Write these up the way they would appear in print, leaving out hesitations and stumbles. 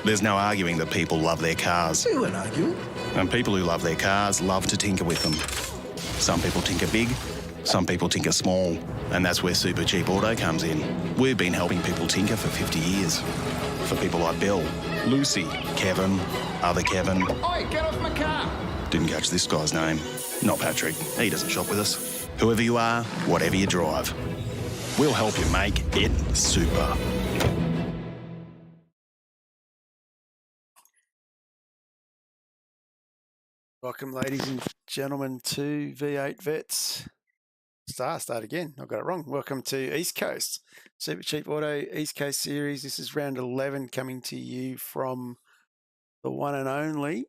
There's no arguing that people love their cars. We weren't arguing. And people who love their cars love to tinker with them. Some people tinker big, some people tinker small. And that's where Supercheap Auto comes in. We've been helping people tinker for 50 years. For people like Bill, Lucy, Kevin, other Kevin. Oi, get off my car! Didn't catch this guy's name. Not Patrick. He doesn't shop with us. Whoever you are, whatever you drive, we'll help you make it super. Welcome, ladies and gentlemen, to V8 Vets. Start again. I got it wrong. Welcome to East Coast, Supercheap Auto East Coast Series. This is round 11 coming to you from the one and only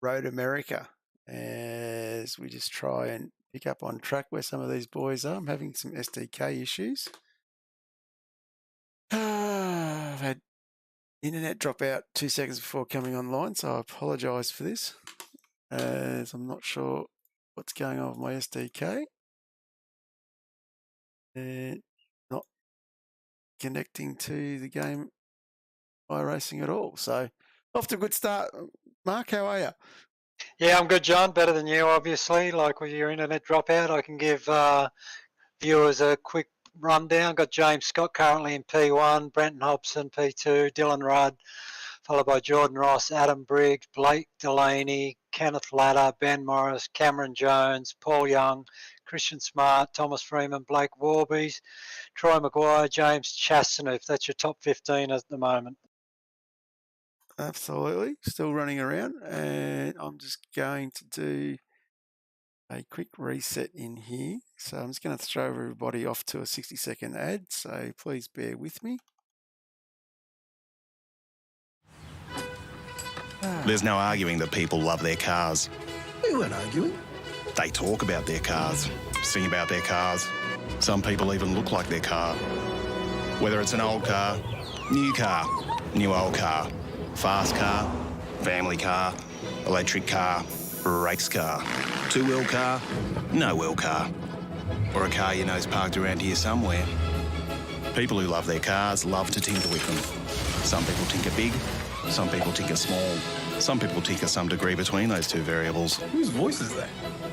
Road America. As we just try and pick up on track where some of these boys are. I'm having some SDK issues. I've had internet drop out 2 seconds before coming online, so I apologise for this, as I'm not sure what's going on with my SDK. And not connecting to the game iRacing at all. So off to a good start. Mark, how are you? Yeah, I'm good, John. Better than you, obviously. Like with your internet dropout, I can give viewers a quick rundown. Got James Scott currently in P1, Brenton Hobson P2, Dylan Rudd, followed by Jordan Ross, Adam Briggs, Blake Delaney, Kenneth Latta, Ben Morris, Cameron Jones, Paul Young, Christian Smart, Thomas Freeman, Blake Warbies, Troy Maguire, James Chastaneuf. That's your top 15 at the moment. Absolutely. Still running around, and I'm just going to do a quick reset in here. So I'm just going to throw everybody off to a 60-second ad, so please bear with me. There's no arguing that people love their cars. We weren't arguing. They talk about their cars, sing about their cars. Some people even look like their car. Whether it's an old car, new old car, fast car, family car, electric car, race car, two-wheel car, no-wheel car, or a car you know's parked around here somewhere. People who love their cars love to tinker with them. Some people tinker big, some people tinker small, some people tinker some degree between those two variables. Whose voice is that?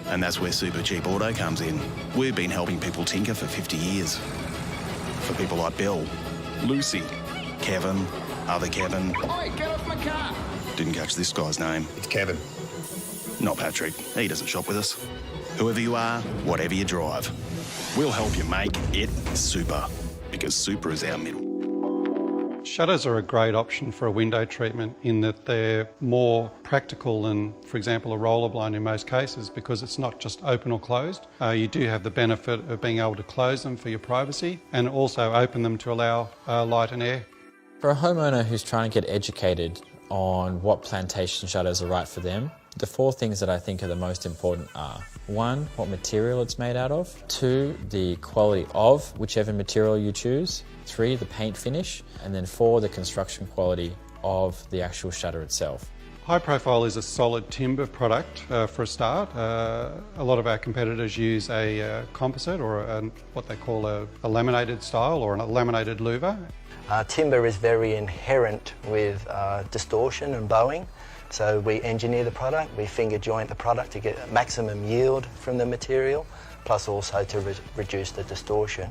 And that's where Supercheap Auto comes in. We've been helping people tinker for 50 years. For people like Bill, Lucy, Kevin, other Kevin. Oi, get off my car! Didn't catch this guy's name. It's Kevin. Not Patrick. He doesn't shop with us. Whoever you are, whatever you drive, we'll help you make it super. Because super is our middle. Shutters are a great option for a window treatment in that they're more practical than, for example, a roller blind in most cases, because it's not just open or closed. You do have the benefit of being able to close them for your privacy and also open them to allow light and air. For a homeowner who's trying to get educated on what plantation shutters are right for them, the 4 things that I think are the most important are: 1, what material it's made out of; 2, the quality of whichever material you choose; 3, the paint finish; and then 4, the construction quality of the actual shutter itself. High Profile is a solid timber product for a start. A lot of our competitors use a composite or what they call a laminated style or a laminated louver. Timber is very inherent with distortion and bowing, so we engineer the product, we finger joint the product to get maximum yield from the material, plus also to reduce the distortion.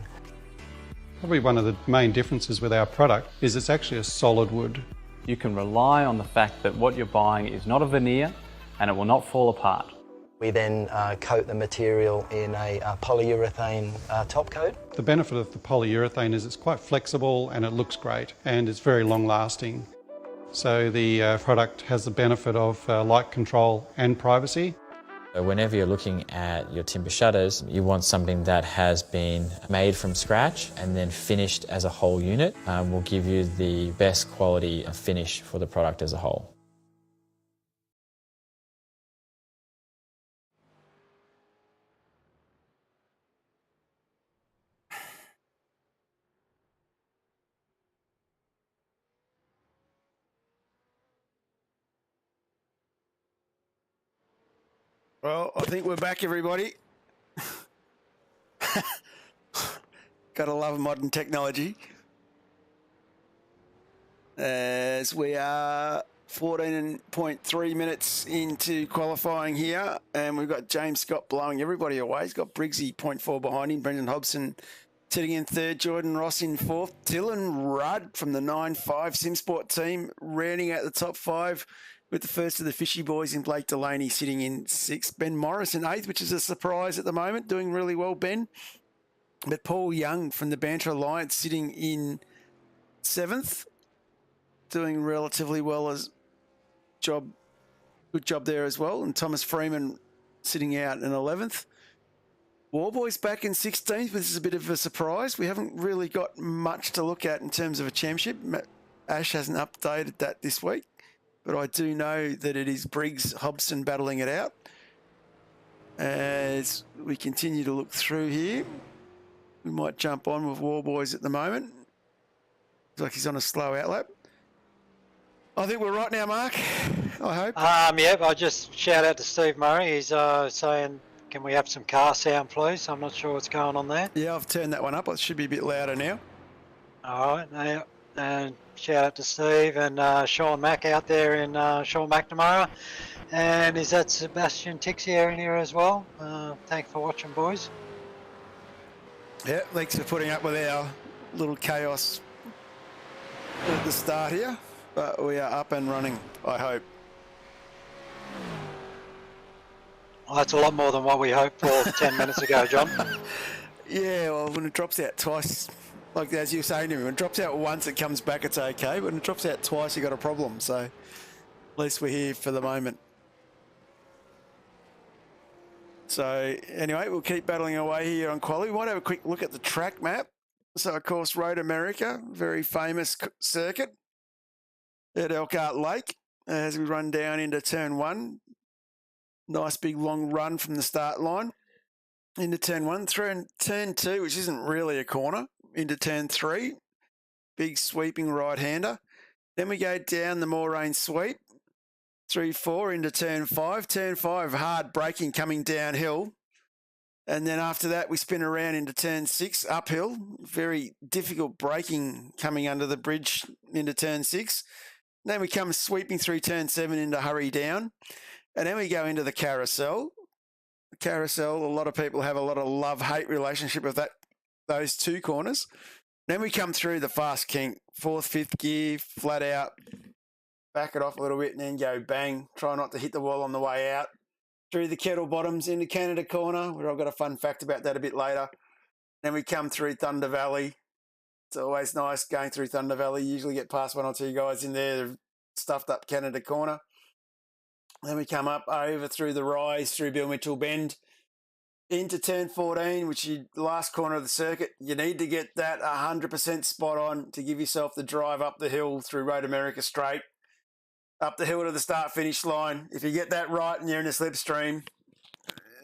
Probably one of the main differences with our product is it's actually a solid wood. You can rely on the fact that what you're buying is not a veneer and it will not fall apart. We then coat the material in a polyurethane top coat. The benefit of the polyurethane is it's quite flexible and it looks great and it's very long lasting. So the product has the benefit of light control and privacy. Whenever you're looking at your timber shutters, you want something that has been made from scratch and then finished as a whole unit. Will give you the best quality finish for the product as a whole. Well, I think we're back, everybody. Gotta love modern technology. as we are 14.3 minutes into qualifying here, and we've got James Scott blowing everybody away. He's got Briggsy 0.4 behind him, Brendan Hobson sitting in third, Jordan Ross in fourth, Dylan Rudd from the 9-5 SimSport team rounding out the top five with the first of the Fishy boys in Blake Delaney sitting in sixth, Ben Morris in eighth, which is a surprise at the moment, doing really well, Ben. But Paul Young from the Banter Alliance sitting in seventh, doing relatively well as good job there as well. And Thomas Freeman sitting out in 11th. Warboys back in 16th, but this is a bit of a surprise. We haven't really got much to look at in terms of a championship. Ash hasn't updated that this week, but I do know that it is Briggs Hobson battling it out. As we continue to look through here, we might jump on with Warboys at the moment. Looks like he's on a slow outlap. I think we're right now, Mark. I hope. Yep, I just shout out to Steve Murray. He's saying, can we have some car sound, please? I'm not sure what's going on there. Yeah, I've turned that one up. It should be a bit louder now. All right, now, and shout out to Steve and Sean Mack out there in Sean McNamara. And is that Sebastian Tixier in here as well? Thanks for watching, boys. Yeah, thanks for putting up with our little chaos at the start here. But we are up and running, I hope. Well, that's a lot more than what we hoped for 10 minutes ago, John. Yeah, well, when it drops out twice, like as you were saying to me, when it drops out once, it comes back, it's okay. But when it drops out twice, you got a problem. So at least we're here for the moment. So anyway, we'll keep battling away here on quali. We might have a quick look at the track map. So, of course, Road America, very famous circuit at Elkhart Lake as we run down into turn one. Nice big long run from the start line into turn one. Through turn two, which isn't really a corner, into turn three. Big sweeping right-hander. Then we go down the Moraine sweep. 3-4 into turn five. Turn five, hard braking coming downhill. And then after that, we spin around into turn six, uphill. Very difficult braking coming under the bridge into turn six. Then we come sweeping through turn seven into hurry down. And then we go into the carousel. The carousel, a lot of people have a lot of love-hate relationship with those two corners. Then we come through the fast kink, fourth, fifth gear, flat out, back it off a little bit and then go bang. Try not to hit the wall on the way out. Through the kettle bottoms into Canada Corner, where I've got a fun fact about that a bit later. Then we come through Thunder Valley. It's always nice going through Thunder Valley. You usually get past one or two guys in there, they've stuffed up Canada Corner. Then we come up over through the Rise, through Bill Mitchell Bend, into turn 14, which is the last corner of the circuit. You need to get that 100% spot on to give yourself the drive up the hill through Road America straight, up the hill to the start-finish line. If you get that right and you're in a slipstream,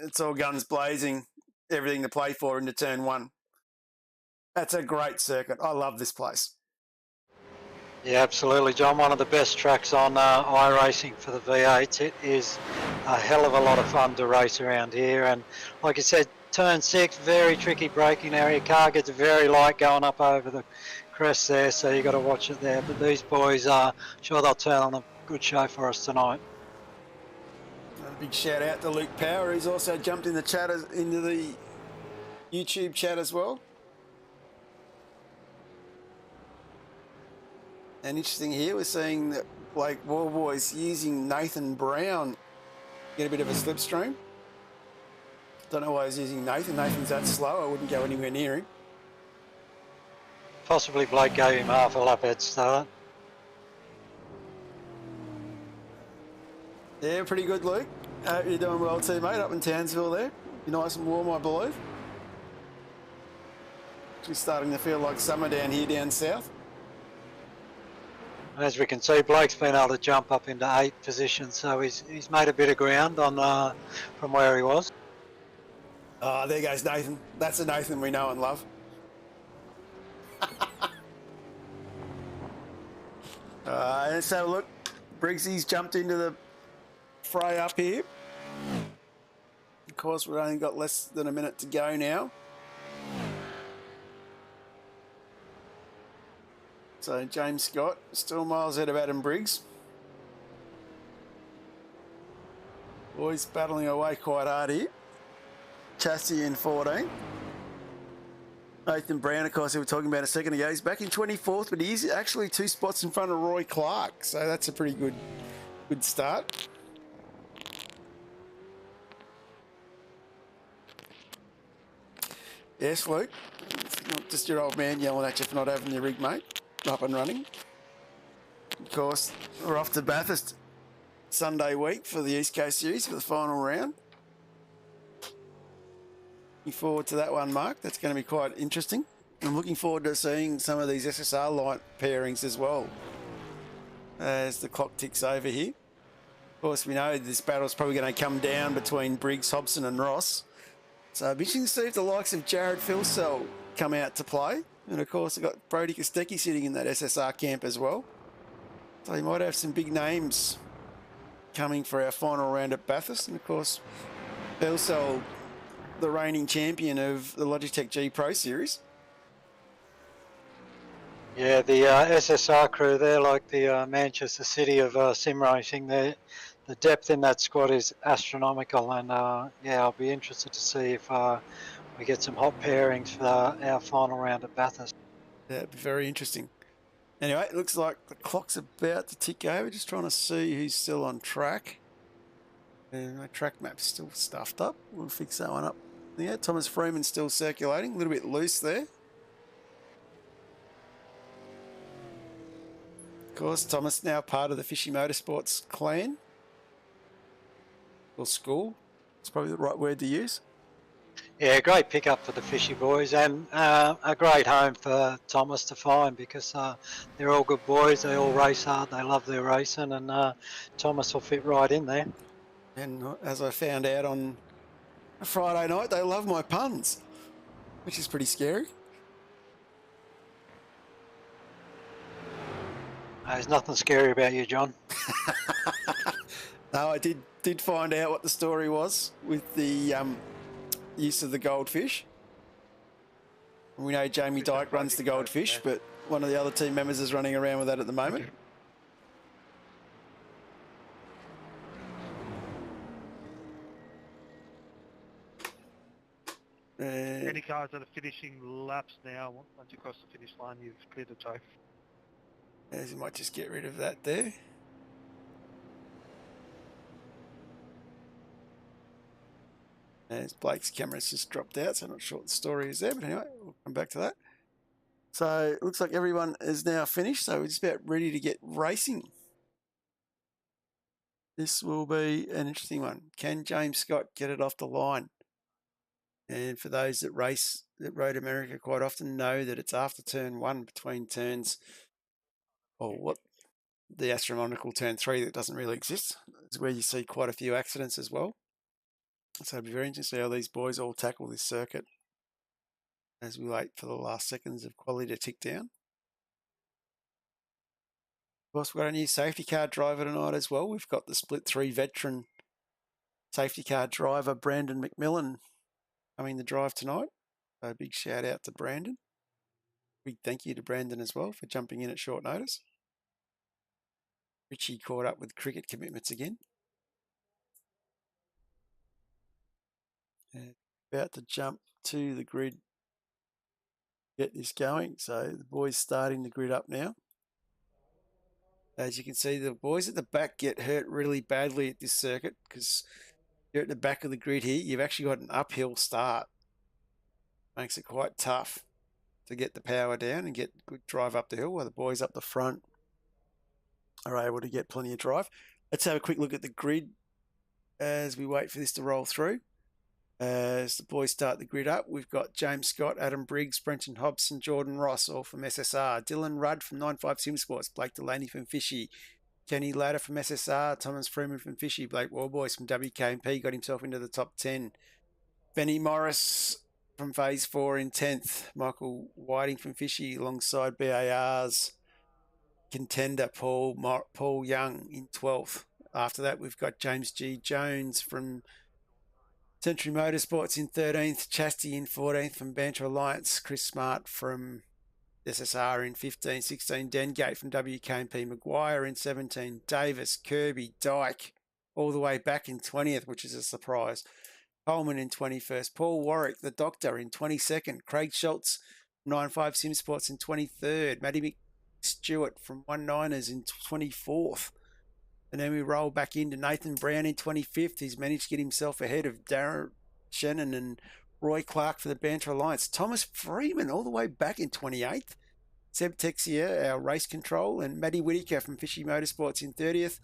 it's all guns blazing, everything to play for into turn one. That's a great circuit. I love this place. Yeah, absolutely, John. One of the best tracks on iRacing for the V8s. It is a hell of a lot of fun to race around here. And like I said, turn six, very tricky braking area. Car gets very light going up over the crest there, so you got to watch it there. But these boys are sure they'll turn on a good show for us tonight. A big shout out to Luke Power, who's also jumped in the chat into the YouTube chat as well. And interesting here, we're seeing that Blake Warboys using Nathan Brown get a bit of a slipstream. Don't know why he's using Nathan. Nathan's that slow. I wouldn't go anywhere near him. Possibly Blake gave him half a lap head start. Yeah, pretty good, Luke. Hope you're doing well too, mate, up in Townsville there. Be nice and warm, I believe. It's starting to feel like summer down here down south. As we can see, Blake's been able to jump up into 8th position, so he's made a bit of ground on from where he was. Oh, there goes Nathan. That's a Nathan we know and love. Let's have a look. Briggsy's jumped into the fray up here. Of course, we've only got less than a minute to go now. So James Scott still miles ahead of Adam Briggs. Boys battling away quite hard here. Chassis in 14. Nathan Brown, of course, who we were talking about a second ago, he's back in 24th, but he's actually 2 spots in front of Roy Clark. So that's a pretty good start. Yes, Luke. It's not just your old man yelling at you for not having your rig, mate, up and running. Of course, we're off to Bathurst Sunday week for the East Coast Series for the final round. Looking forward to that one, Mark. That's going to be quite interesting. I'm looking forward to seeing some of these SSR light pairings as well as the clock ticks over here. Of course, we know this battle's probably going to come down between Briggs, Hobson and Ross. So it'll be interesting to see if the likes of Jared Philsell come out to play. And of course, I've got Brody Kostecki sitting in that SSR camp as well. So you might have some big names coming for our final round at Bathurst. And of course, Philsell, the reigning champion of the Logitech G Pro Series. Yeah, the SSR crew, they're like the Manchester City of sim racing. The depth in that squad is astronomical, and yeah, I'll be interested to see if we get some hot pairings for our final round at Bathurst. Yeah, it'd be very interesting. Anyway, it looks like the clock's about to tick over. Just trying to see who's still on track. And my track map's still stuffed up. We'll fix that one up. Yeah, Thomas Freeman's still circulating. A little bit loose there. Of course, Thomas now part of the Fishy Motorsports clan. Or school. It's probably the right word to use. Yeah, great pickup for the Fishy boys, and a great home for Thomas to find, because they're all good boys. They all race hard. They love their racing, and Thomas will fit right in there. And as I found out on a Friday night, they love my puns, which is pretty scary. There's nothing scary about you, John. No, I did find out what the story was with the use of the goldfish. We know Jamie Dyke runs the goldfish, but one of the other team members is running around with that at the moment. Any cars that are finishing laps now, once you cross the finish line, you've cleared the tow. As you might just get rid of that there. As Blake's camera's just dropped out, so I'm not sure what the story is there, but anyway, we'll come back to that. So it looks like everyone is now finished, so we're just about ready to get racing. This will be an interesting one. Can James Scott get it off the line? And for those that race at Road America quite often know that it's after turn 1 between turns, or what the astronomical turn 3 that doesn't really exist, is where you see quite a few accidents as well. So it'll be very interesting to see how these boys all tackle this circuit as we wait for the last seconds of quality to tick down. Of course, we've got a new safety car driver tonight as well. We've got the Split 3 veteran safety car driver, Brandon McMillan, coming to drive tonight. So a big shout out to Brandon. Big thank you to Brandon as well for jumping in at short notice. Richie caught up with cricket commitments again. And about to jump to the grid, get this going. So the boys starting the grid up now. As you can see, the boys at the back get hurt really badly at this circuit because you're at the back of the grid here. You've actually got an uphill start. Makes it quite tough to get the power down and get good drive up the hill, while the boys up the front are able to get plenty of drive. Let's have a quick look at the grid as we wait for this to roll through. As the boys start the grid up, we've got James Scott, Adam Briggs, Brenton Hobson, Jordan Ross, all from SSR. Dylan Rudd from 95 Sim Sports, Blake Delaney from Fishy, Kenny Ladder from SSR, Thomas Freeman from Fishy, Blake Warboys from WK&P got himself into the top 10. Benny Morris from Phase 4 in 10th. Michael Whiting from Fishy alongside BAR's contender Paul Young in 12th. After that, we've got James G. Jones from Century Motorsports in 13th, Chastity in 14th from Banter Alliance, Chris Smart from SSR in 15, 16, Dengate from WK&P, Maguire in 17, Davis, Kirby, Dyke, all the way back in 20th, which is a surprise. Coleman in 21st, Paul Warwick, the Doctor in 22nd, Craig Schultz, 9.5 Sim Sports in 23rd, Matty McStewart from 19ers in 24th. And then we roll back into Nathan Brown in 25th. He's managed to get himself ahead of Darren Shannon and Roy Clark for the Banter Alliance. Thomas Freeman all the way back in 28th. Seb Texier, our race control, and Matty Whitaker from Fishy Motorsports in 30th.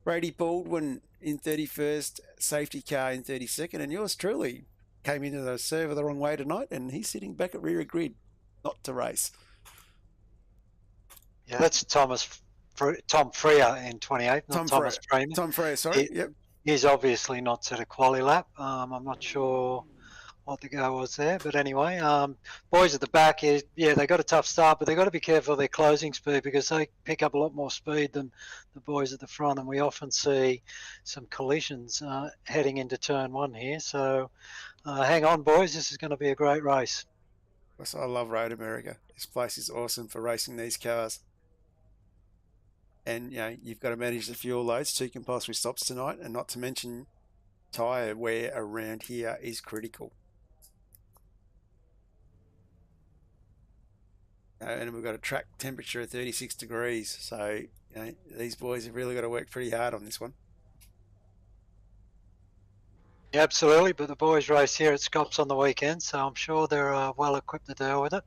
Brady Baldwin in 31st, safety car in 32nd, and yours truly came into the server the wrong way tonight, and he's sitting back at rear of grid, not to race. Yeah, that's Tom Freer in 28th, not Thomas Freeman. Tom Freer, sorry. Yep. He's obviously not set a quali lap. I'm not sure what the go was there, but anyway, boys at the back, they got a tough start, but they got to be careful of their closing speed because they pick up a lot more speed than the boys at the front, and we often see some collisions heading into turn 1 here. So hang on, boys, this is going to be a great race. I love Road America. This place is awesome for racing these cars. And, you've got to manage the fuel loads, 2 compulsory stops tonight, and not to mention tyre wear around here is critical. And we've got a track temperature of 36 degrees. So, these boys have really got to work pretty hard on this one. Yeah, absolutely. But the boys race here at Scops on the weekend, so I'm sure they're well equipped to deal with it.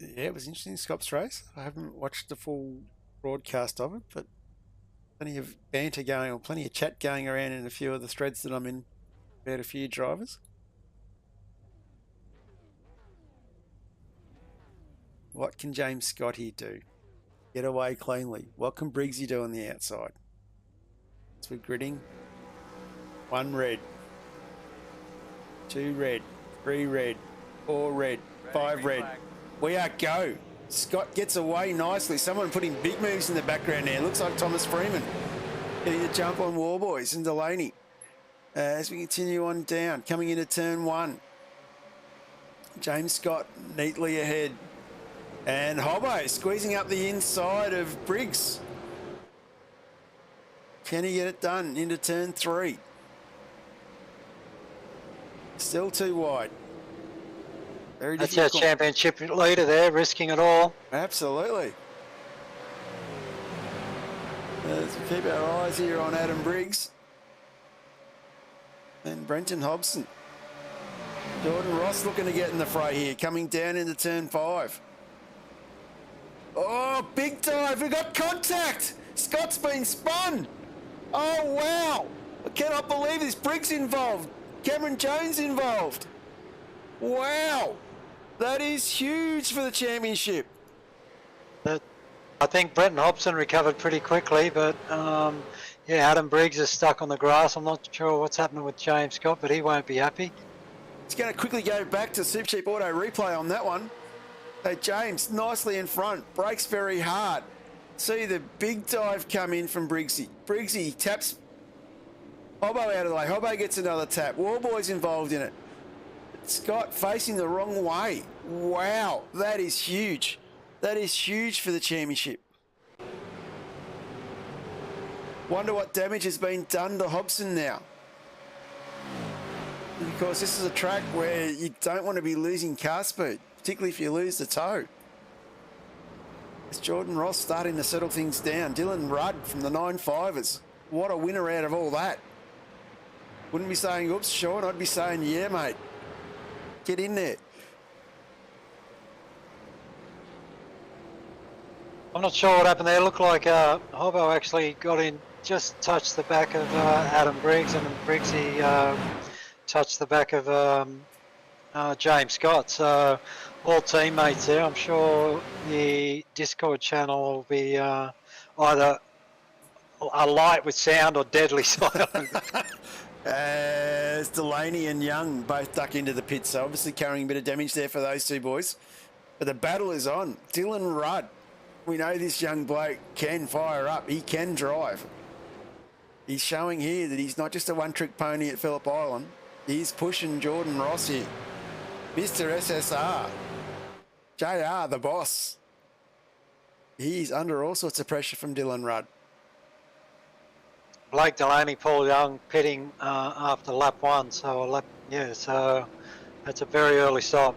Yeah, it was interesting, Scops race. I haven't watched the full broadcast of it, but plenty of banter going, or plenty of chat going around in a few of the threads that I'm in about a few drivers. What can James Scott here do? Get away cleanly. What can Briggsy do on the outside? It's with gridding. 1 red. 2 red. 3 red. 4 red. 5 red. We are go. Scott gets away nicely. Someone putting big moves in the background there. Looks like Thomas Freeman getting the jump on Warboys and Delaney. As we continue on down, coming into turn 1. James Scott neatly ahead. And Hobbo squeezing up the inside of Briggs. Can he get it done into turn 3? Still too wide. Very That's difficult. our championship leader there, risking it all. Absolutely. As we keep our eyes here on Adam Briggs and Brenton Hobson. Jordan Ross looking to get in the fray here, coming down into turn 5. Oh, big dive. We got contact. Scott's been spun. Oh, wow. I cannot believe this. Briggs involved. Cameron Jones involved. Wow. That is huge for the championship. I think Brenton Hobson recovered pretty quickly, but Adam Briggs is stuck on the grass. I'm not sure what's happening with James Scott, but he won't be happy. It's going to quickly go back to Supercheap Auto replay on that one. So James nicely in front, brakes very hard. See the big dive come in from Briggsy. Briggsy taps Hobbo out of the way. Hobbo gets another tap. Warboy's involved in it. Scott facing the wrong way. Wow, that is huge. That is huge for the championship. Wonder what damage has been done to Hobson now. Because this is a track where you don't want to be losing car speed, particularly if you lose the toe. It's Jordan Ross starting to settle things down. Dylan Rudd from the 9.5ers. What a winner out of all that. Wouldn't be saying, oops, Sean. I'd be saying, yeah, mate. Get in there. I'm not sure what happened there. It looked like Hobbo actually got in, just touched the back of Adam Briggs, and Briggsy touched the back of James Scott. So all teammates there. I'm sure the Discord channel will be either alight with sound or deadly silent. As Delaney and Young both duck into the pit, so obviously carrying a bit of damage there for those two boys. But the battle is on. Dylan Rudd. We know this young bloke can fire up. He can drive. He's showing here that he's not just a one-trick pony at Phillip Island. He's pushing Jordan Ross here. Mr. SSR. JR, the boss. He's under all sorts of pressure from Dylan Rudd. Blake Delaney, Paul Young pitting after lap 1, so so that's a very early stop.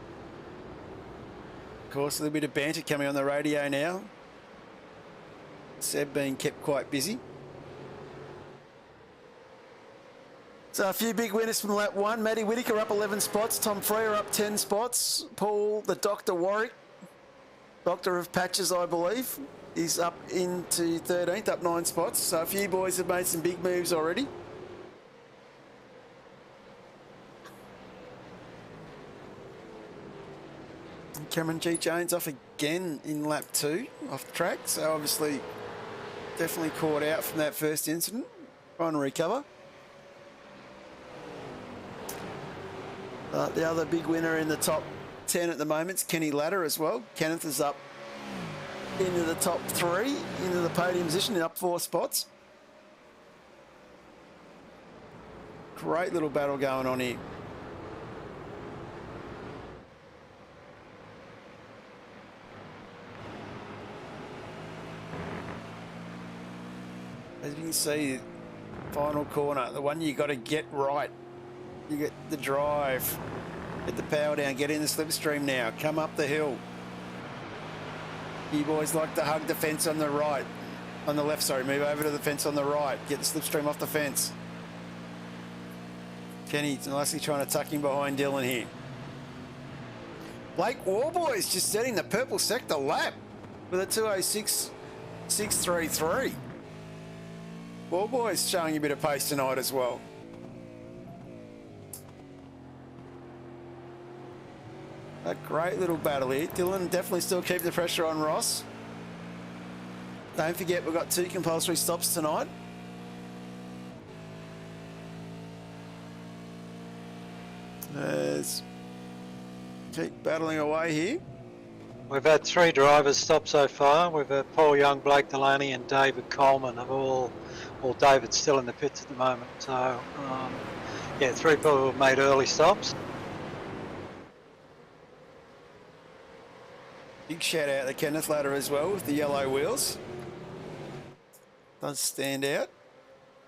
Of course, a little bit of banter coming on the radio now. Seb being kept quite busy. So a few big winners from lap 1. Matty Whitaker up 11 spots. Tom Frere up 10 spots. Paul, the Dr. Warwick, Doctor of Patches, I believe, is up into 13th, up 9 spots. So a few boys have made some big moves already. And Cameron G. Jones off again in lap 2, off the track. So obviously definitely caught out from that first incident. Trying to recover. The other big winner in the top 10 at the moment is Kenny Ladder as well. Kenneth is up into the top 3, into the podium position, up 4 spots. Great little battle going on here. As you can see, final corner, the one you got to get right. You get the drive, get the power down, get in the slipstream now, come up the hill. You boys like to hug the fence on the right, on the left, sorry, move over to the fence on the right, get the slipstream off the fence. Kenny's nicely trying to tuck in behind Dylan here. Blake Warboys just setting the purple sector lap with a 2:06.633. Warboys showing a bit of pace tonight as well. A great little battle here. Dylan definitely still keep the pressure on Ross. Don't forget we've got 2 compulsory stops tonight. Let's keep battling away here. We've had 3 drivers stop so far. We've had Paul Young, Blake Delaney and David Coleman have all, well, David's still in the pits at the moment. So, yeah, 3 people have made early stops. Big shout out to Kenneth Ladder as well with the yellow wheels. Does stand out.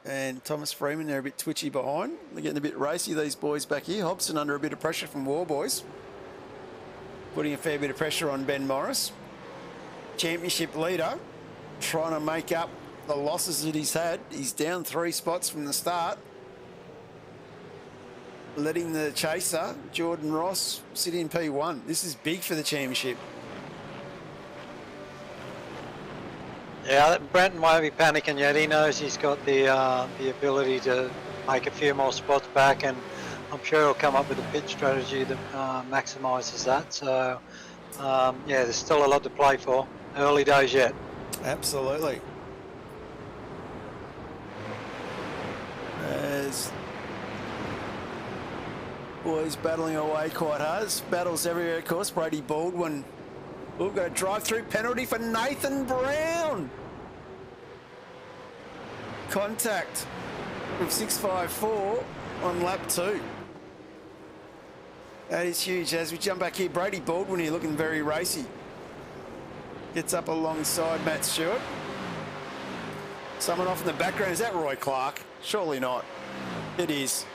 And Thomas Freeman, they're a bit twitchy behind. They're getting a bit racy, these boys back here. Hobson under a bit of pressure from Warboys. Putting a fair bit of pressure on Ben Morris. Championship leader, trying to make up the losses that he's had. He's down 3 spots from the start. Letting the chaser, Jordan Ross, sit in P1. This is big for the championship. Yeah, Brenton won't be panicking yet. He knows he's got the ability to make a few more spots back, and I'm sure he'll come up with a pit strategy that maximises that. So, yeah, there's still a lot to play for. Early days yet. Absolutely. As boys battling away quite hard. There's battles everywhere, of course. Brady Baldwin. We've got a drive-through penalty for Nathan Brown. Contact from 6.54 on lap 2. That is huge. As we jump back here, Brady Baldwin here looking very racy. Gets up alongside Matt Stewart. Someone off in the background. Is that Roy Clark? Surely not. It is.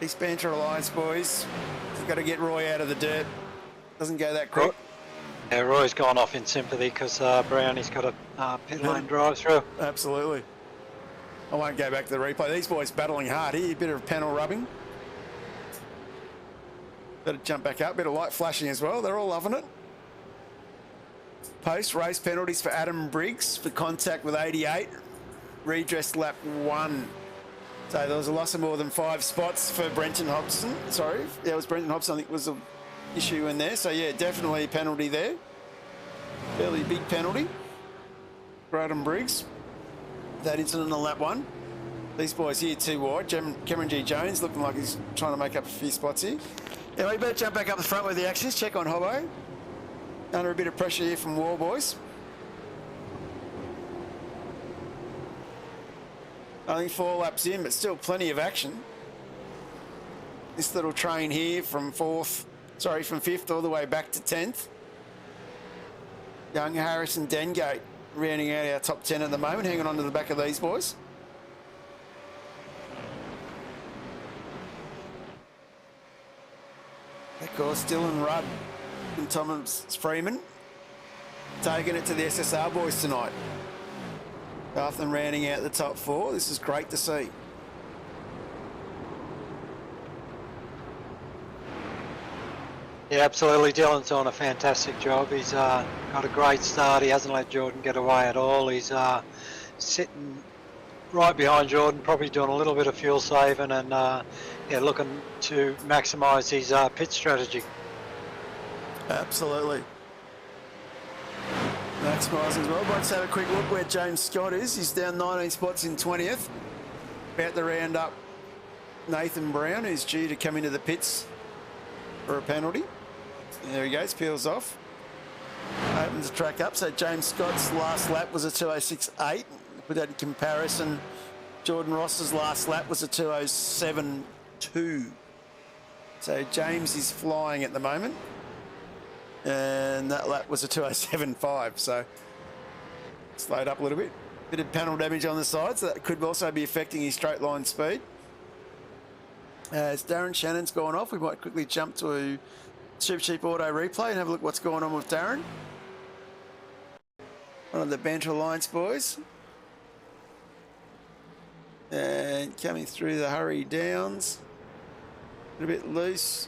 East Banter Alliance boys. We've got to get Roy out of the dirt. Doesn't go that quick. Yeah, Roy's gone off in sympathy because Brownie's got a pit lane drive through. Absolutely. I won't go back to the replay. These boys battling hard here. A bit of panel rubbing. Better jump back up. Bit of light flashing as well. They're all loving it. Post-race penalties for Adam Briggs for contact with 88. Redress lap 1. So there was a loss of more than 5 spots for Brenton Hobson. Sorry, yeah, it was Brenton Hobson, I think was an issue in there. So yeah, definitely a penalty there. Fairly big penalty for Adam Briggs. That incident on lap 1. These boys here too wide. Cameron G. Jones looking like he's trying to make up a few spots here. Yeah, we better jump back up the front with the actions. Check on Hobbo. Under a bit of pressure here from Warboys. Only 4 laps in, but still plenty of action. this little train here from from 5th all the way back to 10th. Young Harris and Dengate rounding out our top 10 at the moment, hanging on to the back of these boys. Of course, Dylan Rudd and Thomas Freeman taking it to the SSR boys tonight. Both of them rounding out the top 4. This is great to see. Yeah, absolutely. Dylan's done a fantastic job. He's got a great start. He hasn't let Jordan get away at all. He's sitting right behind Jordan, probably doing a little bit of fuel saving and yeah, looking to maximise his pit strategy. Absolutely. Maximising as well. Let's have a quick look where James Scott is. He's down 19 spots in 20th. About to round up Nathan Brown, who's due to come into the pits for a penalty. There he goes, peels off. Opens the track up. So James Scott's last lap was a 2:06.8. Put that in comparison, Jordan Ross's last lap was a 2:07.2. So James is flying at the moment. And that lap was a 2:07.5. So slowed up a little bit. Bit of panel damage on the side, so that could also be affecting his straight line speed. As Darren Shannon's gone off, we might quickly jump to a Supercheap Auto replay and have a look what's going on with Darren. One of the Banter Alliance boys. And coming through the Hurry Downs. A little bit loose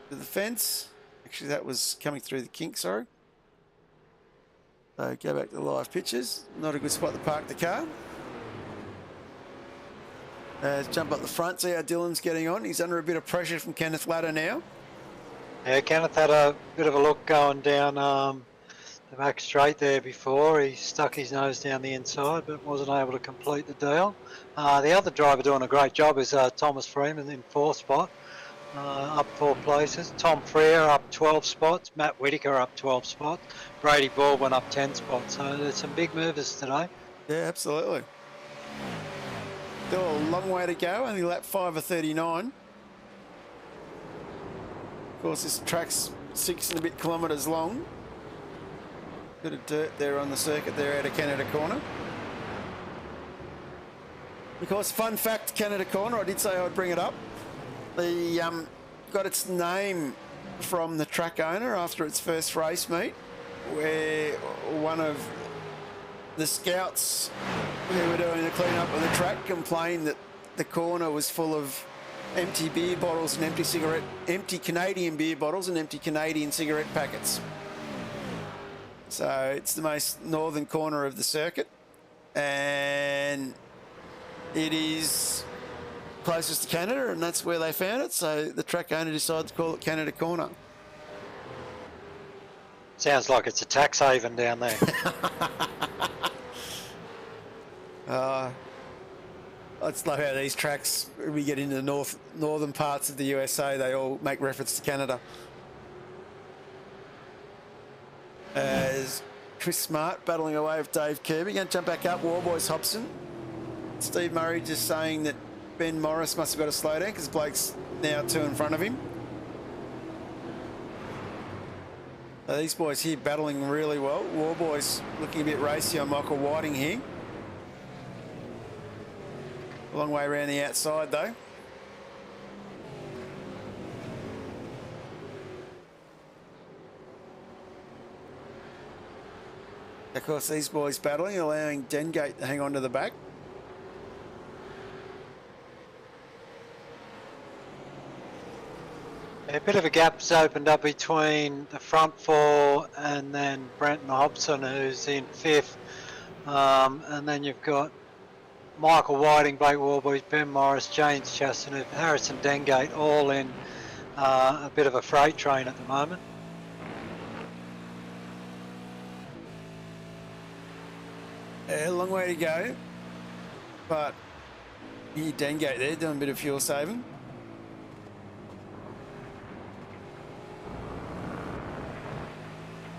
to the fence. Actually, that was coming through the kink, sorry. So go back to the live pictures. Not a good spot to park the car. Jump up the front, see how Dylan's getting on. He's under a bit of pressure from Kenneth Ladder now. Yeah, Kenneth had a bit of a look going down the back straight there before. He stuck his nose down the inside but wasn't able to complete the deal. The other driver doing a great job is Thomas Freeman in 4th spot, up 4 places. Tom Freer up 12 spots. Matt Whitaker up 12 spots. Brady Baldwin up 10 spots. So there's some big movers today. Yeah, absolutely. Still a long way to go, only lap 5 of 39. Of course, this track's 6 and a bit kilometres long. Bit of dirt there on the circuit there out of Canada Corner. Of course, fun fact, Canada Corner, I did say I'd bring it up. The got its name from the track owner after its first race meet, where one of the scouts who were doing the clean-up of the track complained that the corner was full of empty beer bottles and empty Canadian beer bottles and empty Canadian cigarette packets. So it's the most northern corner of the circuit, and it is closest to Canada, and that's where they found it. So the track owner decided to call it Canada Corner. Sounds like it's a tax haven down there. I just love how these tracks, when we get into the northern parts of the USA, they all make reference to Canada. As Chris Smart battling away with Dave Kirby. Going to jump back up, Warboys Hobson. Steve Murray just saying that Ben Morris must have got a slow down because Blake's now 2 in front of him. So these boys here battling really well. Warboys looking a bit racy on Michael Whiting here. A long way around the outside though. Of course, these boys battling, allowing Dengate to hang on to the back. A bit of a gap's opened up between the front 4 and then Brenton Hobson, who's in 5th. And then you've got Michael Whiting, Blake Warboys, Ben Morris, James Chastanet, Harrison Dengate, all in a bit of a freight train at the moment. A long way to go, but here Dengate there doing a bit of fuel saving.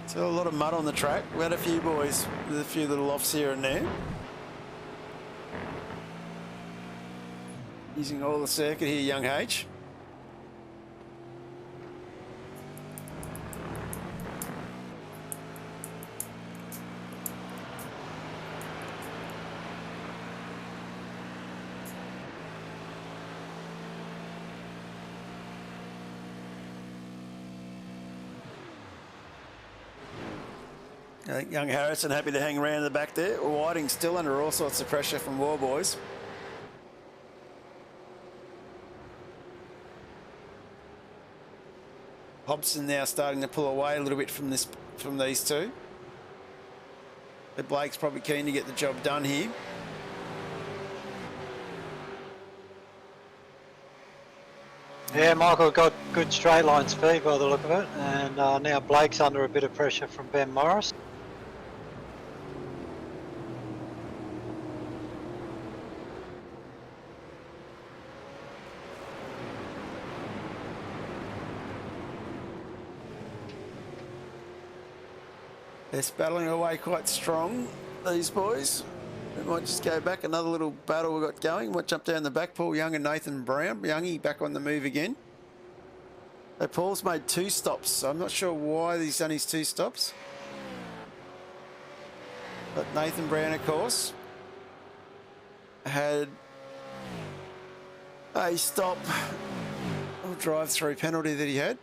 So a lot of mud on the track. We had a few boys with a few little offs here and there. Using all the circuit here, Young H. I think young Harrison happy to hang around in the back there. Whiting still under all sorts of pressure from War Boys. Hobson now starting to pull away a little bit from these two. But Blake's probably keen to get the job done here. Yeah, Michael got good straight line speed by the look of it, and now Blake's under a bit of pressure from Ben Morris. They're battling away quite strong, these boys. We might just go back, another little battle we got going. Might jump down the back. Paul Young and Nathan Brown. Youngie back on the move again. So Paul's made 2 stops. So I'm not sure why he's done his 2 stops. But Nathan Brown, of course, had a stop or drive-through penalty that he had.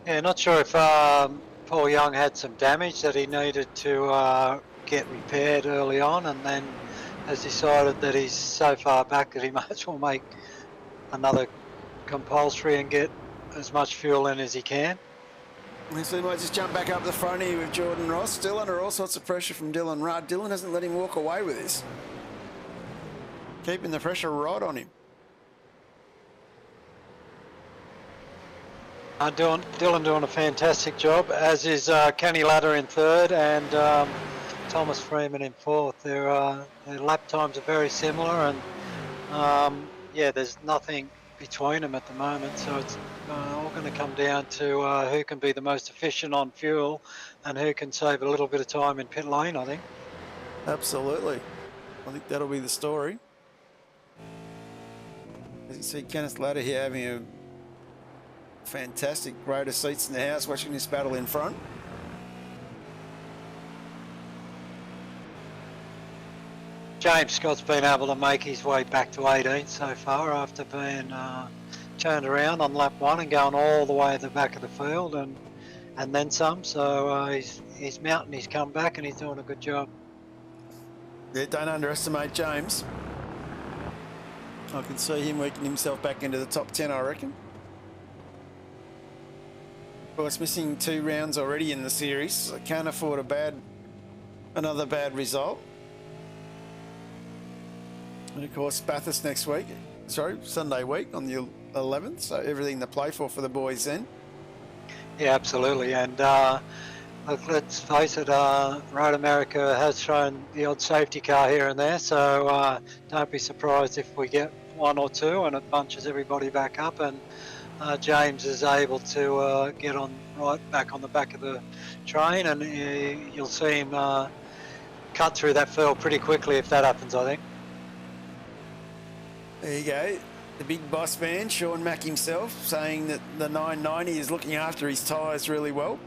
Yeah, not sure if Paul Young had some damage that he needed to get repaired early on, and then has decided that he's so far back that he might as well make another compulsory and get as much fuel in as he can. So he might just jump back up the front here with Jordan Ross, still under all sorts of pressure from Dylan Rudd. Dylan hasn't let him walk away with this. Keeping the pressure right on him. Dylan doing a fantastic job, as is Kenny Ladder in 3rd and Thomas Freeman in 4th. Their lap times are very similar, and yeah, there's nothing between them at the moment, so it's all going to come down to who can be the most efficient on fuel and who can save a little bit of time in pit lane, I think. Absolutely. I think that'll be the story. As you see Kenneth Ladder here having a fantastic greatest seats in the house watching this battle in front. James Scott's been able to make his way back to 18 so far after being turned around on lap 1 and going all the way at the back of the field and then some. So he's mounting his comeback and he's doing a good job. Yeah, don't underestimate James. I can see him working himself back into the top 10, I reckon. Of course, missing 2 rounds already in the series. So can't afford another bad result. And of course, Bathurst next week. Sorry, Sunday week on the 11th. So everything to play for the boys then. Yeah, absolutely. And look, let's face it, Road America has shown the odd safety car here and there. So don't be surprised if we get 1 or 2 and it bunches everybody back up. And James is able to get on back on the back of the train, and you'll see him cut through that field pretty quickly if that happens, I think. There you go. The big boss man, Sean Mack himself, saying that the 990 is looking after his tyres really well.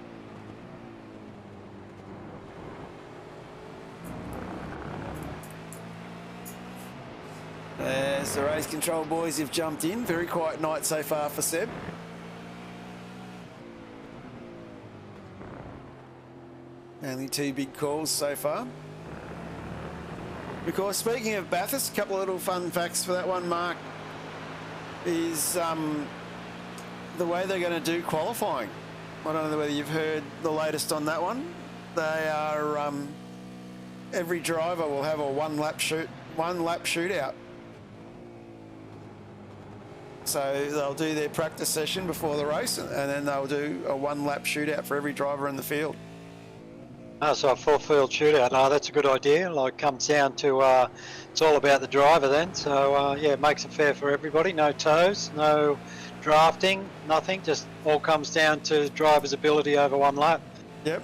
As the race control boys have jumped in. Very quiet night so far for Seb. Only 2 big calls so far. Because speaking of Bathurst, a couple of little fun facts for that one, Mark, is the way they're going to do qualifying. I don't know whether you've heard the latest on that one. They are every driver will have a one lap shootout. So they'll do their practice session before the race, and then they'll do a 1 lap shootout for every driver in the field. Oh, so a full field shootout. Oh, that's a good idea. Like, comes down to it's all about the driver then. So yeah, it makes it fair for everybody. No toes, no drafting, nothing. Just all comes down to driver's ability over 1 lap. Yep.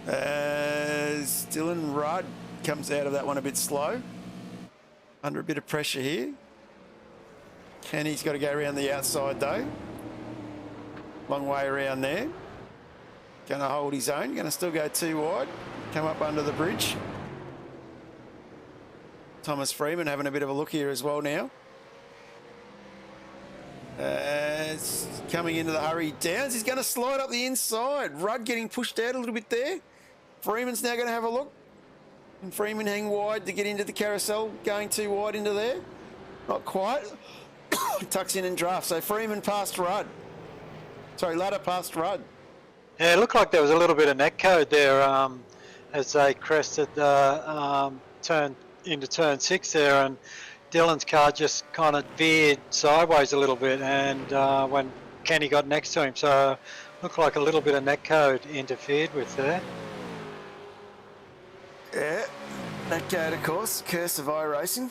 As Dylan Rudd comes out of that one a bit slow, under a bit of pressure here. Kenny's got to go around the outside though. Long way around there. Going to hold his own. Going to still go 2 wide. Come up under the bridge. Thomas Freeman having a bit of a look here as well now. It's coming into the hurry downs. He's going to slide up the inside. Rudd getting pushed out a little bit there. Freeman's now going to have a look. And Freeman hang wide to get into the carousel. Going too wide into there. Not quite. Tucks in and drafts. So Freeman past Rudd. Sorry, Ladder past Rudd. Yeah, it looked like there was a little bit of net code there as they crested the turn into turn 6 there, and Dylan's car just kind of veered sideways a little bit, and when Kenny got next to him, so looked like a little bit of net code interfered with there. Yeah, net code, of course. Curse of iRacing.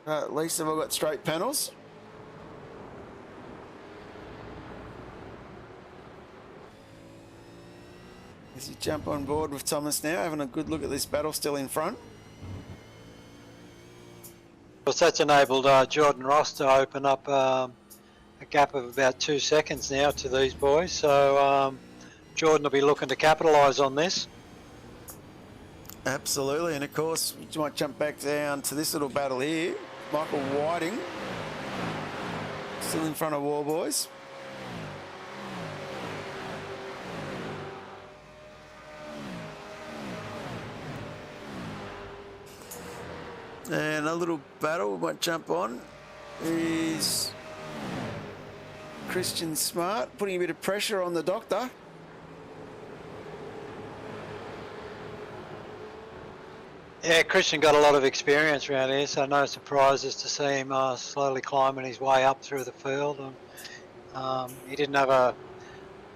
At least they've all got straight panels. As you jump on board with Thomas now, having a good look at this battle still in front. Well, that's enabled Jordan Ross to open up a gap of about 2 seconds now to these boys, so Jordan will be looking to capitalise on this. Absolutely, and of course, we might jump back down to this little battle here. Michael Whiting, still in front of War Boys. And a little battle we might jump on is Christian Smart, putting a bit of pressure on the doctor. Yeah, Christian got a lot of experience around here, so no surprises to see him slowly climbing his way up through the field. And, he didn't have a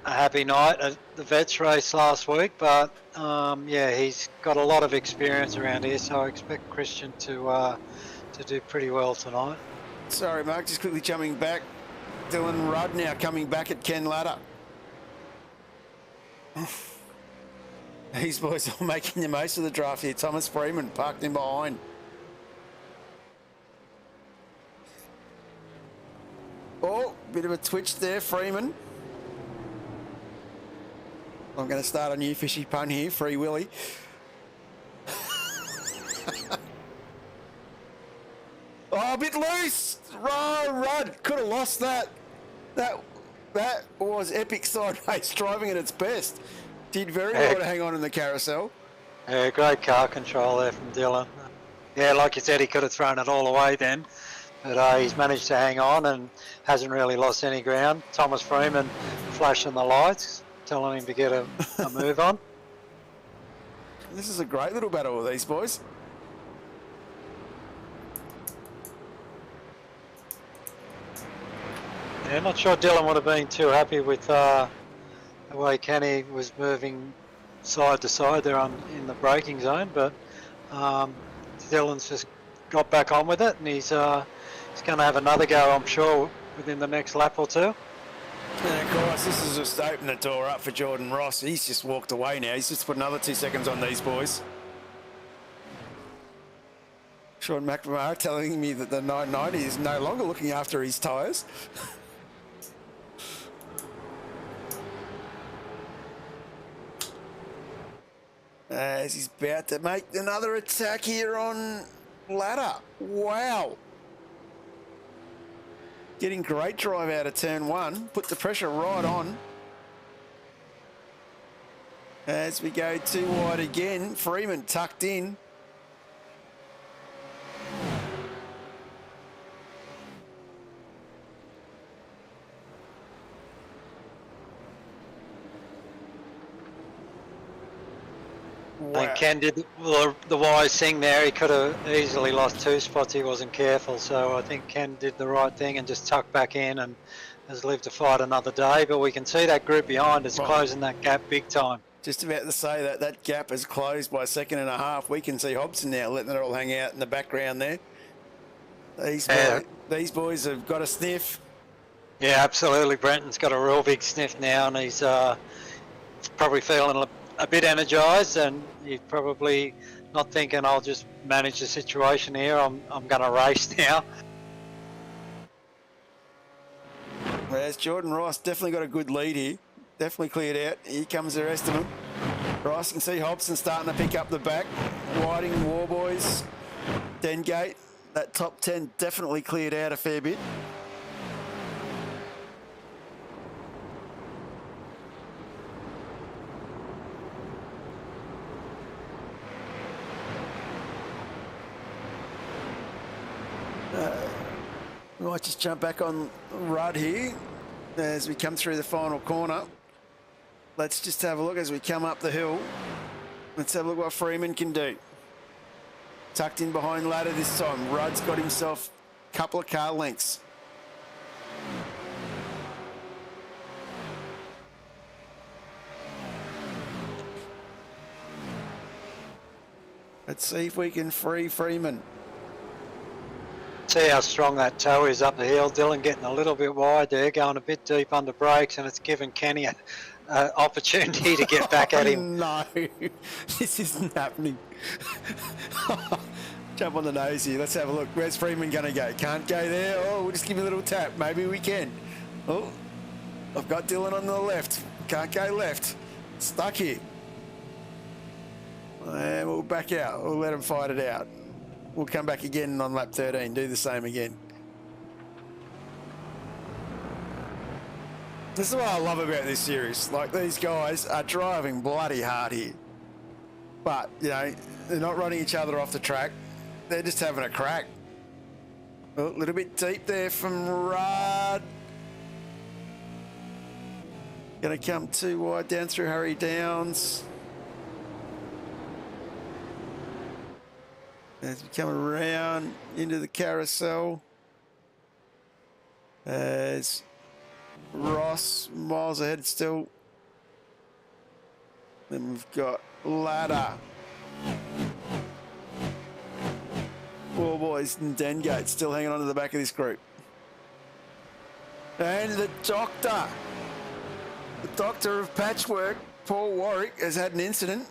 happy night at the Vets race last week, but yeah, he's got a lot of experience around here, so I expect Christian to do pretty well tonight. Sorry, Mark, just quickly jumping back. Dylan Rudd now coming back at Ken Ladder. These boys are making the most of the draft here. Thomas Freeman parked in behind. Oh, bit of a twitch there, Freeman. I'm going to start a new fishy pun here, Free Willy. Oh, a bit loose. Rudd could have lost that. That was epic sideways driving at its best. Did very well to hang on in the carousel. Yeah, great car control there from Dylan. Yeah, like you said, he could have thrown it all away then, but he's managed to hang on and hasn't really lost any ground. Thomas Freeman flashing the lights, telling him to get a move on. This is a great little battle with these boys. Yeah, not sure Dylan would have been too happy with the way Kenny was moving side to side there in the braking zone, but Dylan's just got back on with it, and he's going to have another go, I'm sure, within the next lap or two. And of course, this is just opening the door up for Jordan Ross. He's just walked away now. He's just put another 2 seconds on these boys. Sean McNamara telling me that the 990 is no longer looking after his tyres. As he's about to make another attack here on Ladder. Wow. Getting great drive out of turn 1. Put the pressure right on. As we go too wide again. Freeman tucked in. I think Ken did the wise thing there. He could have easily lost 2 spots. He wasn't careful, so I think Ken did the right thing and just tucked back in and has lived to fight another day. But we can see that group behind is closing that gap big time. Just about to say that gap is closed by 1.5 seconds. We can see Hobson now letting it all hang out in the background there. These boys have got a sniff. Yeah, absolutely. Brenton's got a real big sniff now, and he's probably feeling a bit energised, and he's probably not thinking, I'll just manage the situation here. I'm going to race now. There's Jordan Ross, definitely got a good lead here. Definitely cleared out. Here comes the rest of them. Ross can see Hobson starting to pick up the back. Whiting, Warboys, Dengate. That top 10 definitely cleared out a fair bit. We might just jump back on Rudd here as we come through the final corner. Let's just have a look as we come up the hill. Let's have a look what Freeman can do. Tucked in behind ladder this time. Rudd's got himself a couple of car lengths. Let's see if we can free Freeman. See how strong that toe is up the hill. Dylan getting a little bit wide there, going a bit deep under brakes, and it's given Kenny an opportunity to get back at him. No, this isn't happening. Jump on the nose here. Let's have a look. Where's Freeman going to go? Can't go there. Oh, we'll just give him a little tap. Maybe we can. Oh, I've got Dylan on the left. Can't go left. Stuck here. And we'll back out. We'll let him fight it out. We'll come back again on lap 13. Do the same again. This is what I love about this series. Like, these guys are driving bloody hard here. But, you know, they're not running each other off the track. They're just having a crack. Oh, a little bit deep there from Rudd. Going to come too wide down through Harry Downs. As we come around into the carousel. As Ross miles ahead still. Then we've got Ladder. Poor boys and Dengate still hanging on to the back of this group. And the doctor of patchwork, Paul Warwick, has had an incident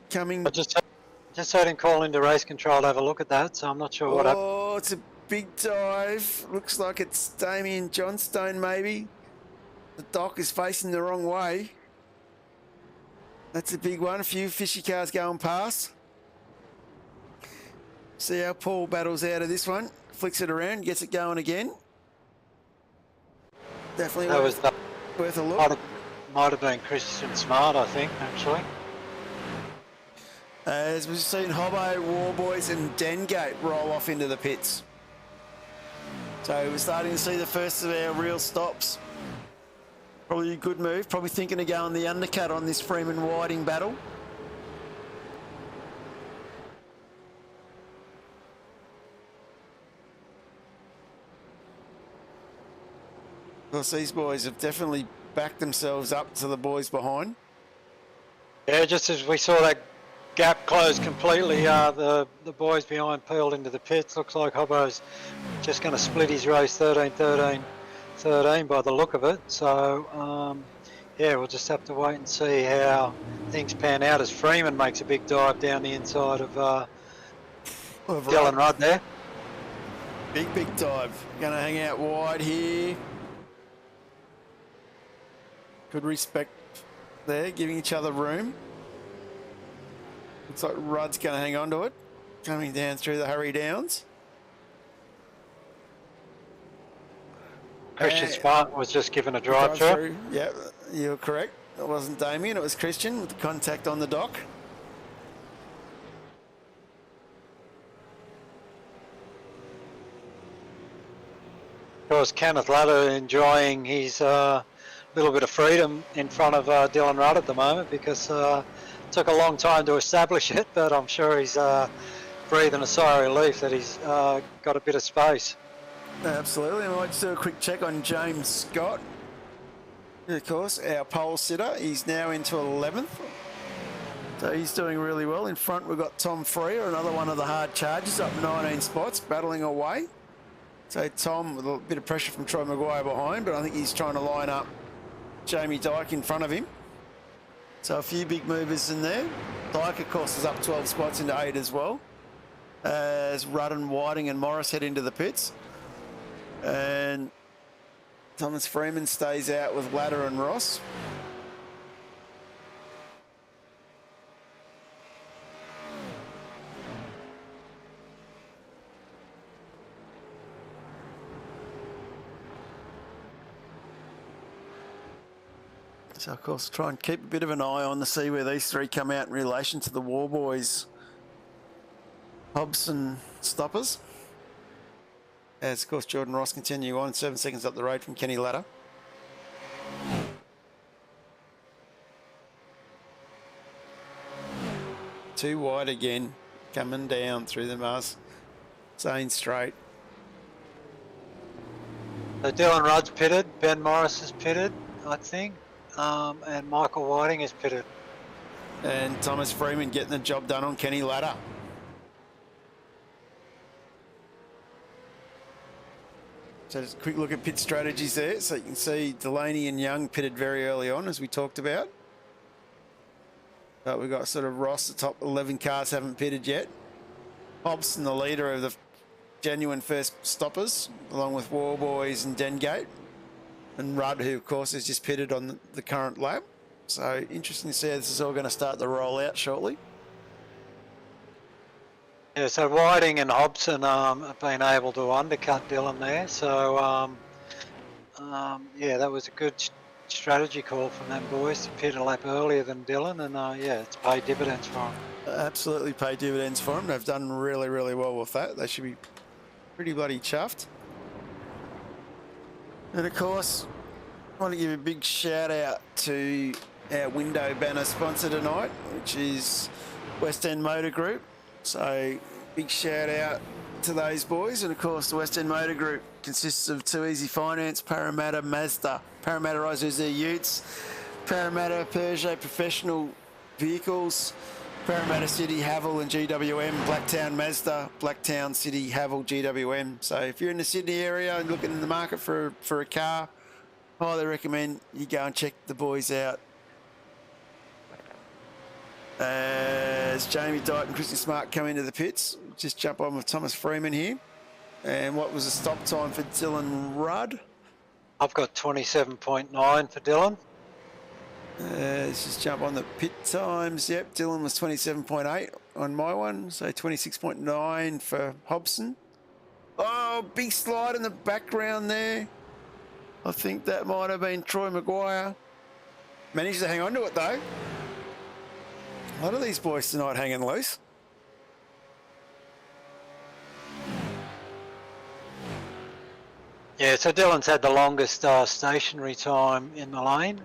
coming. I just heard him call into race control to have a look at that, so I'm not sure what happened. Oh, it's a big dive. Looks like it's Damien Johnstone, maybe. The dock is facing the wrong way. That's a big one. A few fishy cars going past. See how Paul battles out of this one. Flicks it around, gets it going again. Definitely That was worth a look. Might have been Christian Smart, I think, actually. As we've seen Hobbo, Warboys and Dengate roll off into the pits. So we're starting to see the first of our real stops. Probably a good move. Probably thinking of going the undercut on this Freeman-Whiting battle. Of course, these boys have definitely backed themselves up to the boys behind. Yeah, just as we saw that gap close completely, the boys behind peeled into the pits. Looks like Hobbo's just going to split his race 13-13 by the look of it. So, yeah, we'll just have to wait and see how things pan out as Freeman makes a big dive down the inside of Dylan Rudd there. Big dive. Going to hang out wide here. Good respect there, giving each other room. Looks like Rudd's going to hang on to it. Coming down through the Harry Downs. Christian Smart was just given a drive through. Yeah, you're correct. It wasn't Damien, it was Christian with the contact on the dock. Of course, Kenneth Ladder enjoying his little bit of freedom in front of Dylan Rudd at the moment because it took a long time to establish it, but I'm sure he's breathing a sigh of relief that he's got a bit of space. Absolutely. I might just do a quick check on James Scott. Of course, our pole sitter. He's now into 11th. So he's doing really well. In front, we've got Tom Freer, another one of the hard charges, up 19 spots, battling away. So Tom, with a bit of pressure from Troy Maguire behind, but I think he's trying to line up Jamie Dyke in front of him. So a few big movers in there. Dyke, of course, is up 12 spots into 8 as well. As Rudden, Whiting and Morris head into the pits. And Thomas Freeman stays out with Ladder and Ross. So, of course, try and keep a bit of an eye on to see where these three come out in relation to the War Boys, Hobson stoppers. As, of course, Jordan Ross continue on, 7 seconds up the road from Kenny Ladder. Too wide again, coming down through the Mars. Zane straight. So Dylan Rudd's pitted, Ben Morris is pitted, I think, and Michael Whiting is pitted. And Thomas Freeman getting the job done on Kenny Ladder. So just a quick look at pit strategies there. So you can see Delaney and Young pitted very early on, as we talked about. But we've got sort of Ross, the top 11 cars haven't pitted yet. Hobson, the leader of the genuine first stoppers, along with War Boys and Dengate. And Rudd, who of course is just pitted on the current lap. So interesting to see how this is all going to start to roll out shortly. Yeah, so Whiting and Hobson have been able to undercut Dylan there. So, yeah, that was a good strategy call from them boys to pit a lap earlier than Dylan. And, yeah, it's paid dividends for them. Absolutely paid dividends for them. They've done really, really well with that. They should be pretty bloody chuffed. And, of course, I want to give a big shout out to our window banner sponsor tonight, which is West End Motor Group. So big shout out to those boys. And of course the West End Motor Group consists of Too Easy Finance, Parramatta, Mazda, Parramatta Rise their utes, Parramatta Peugeot Professional Vehicles, Parramatta City Haval and GWM, Blacktown Mazda, Blacktown City Haval GWM. So if you're in the Sydney area and looking in the market for a car, highly recommend you go and check the boys out. As Jamie Dyke and Christian Smart come into the pits, just jump on with Thomas Freeman here. And what was the stop time for Dylan Rudd? I've got 27.9 for Dylan. Let's just jump on the pit times. Yep, Dylan was 27.8 on my one, so 26.9 for Hobson. Oh, big slide in the background there. I think that might have been Troy Maguire. Managed to hang on to it though. A lot of these boys tonight hanging loose. Yeah, so Dylan's had the longest stationary time in the lane,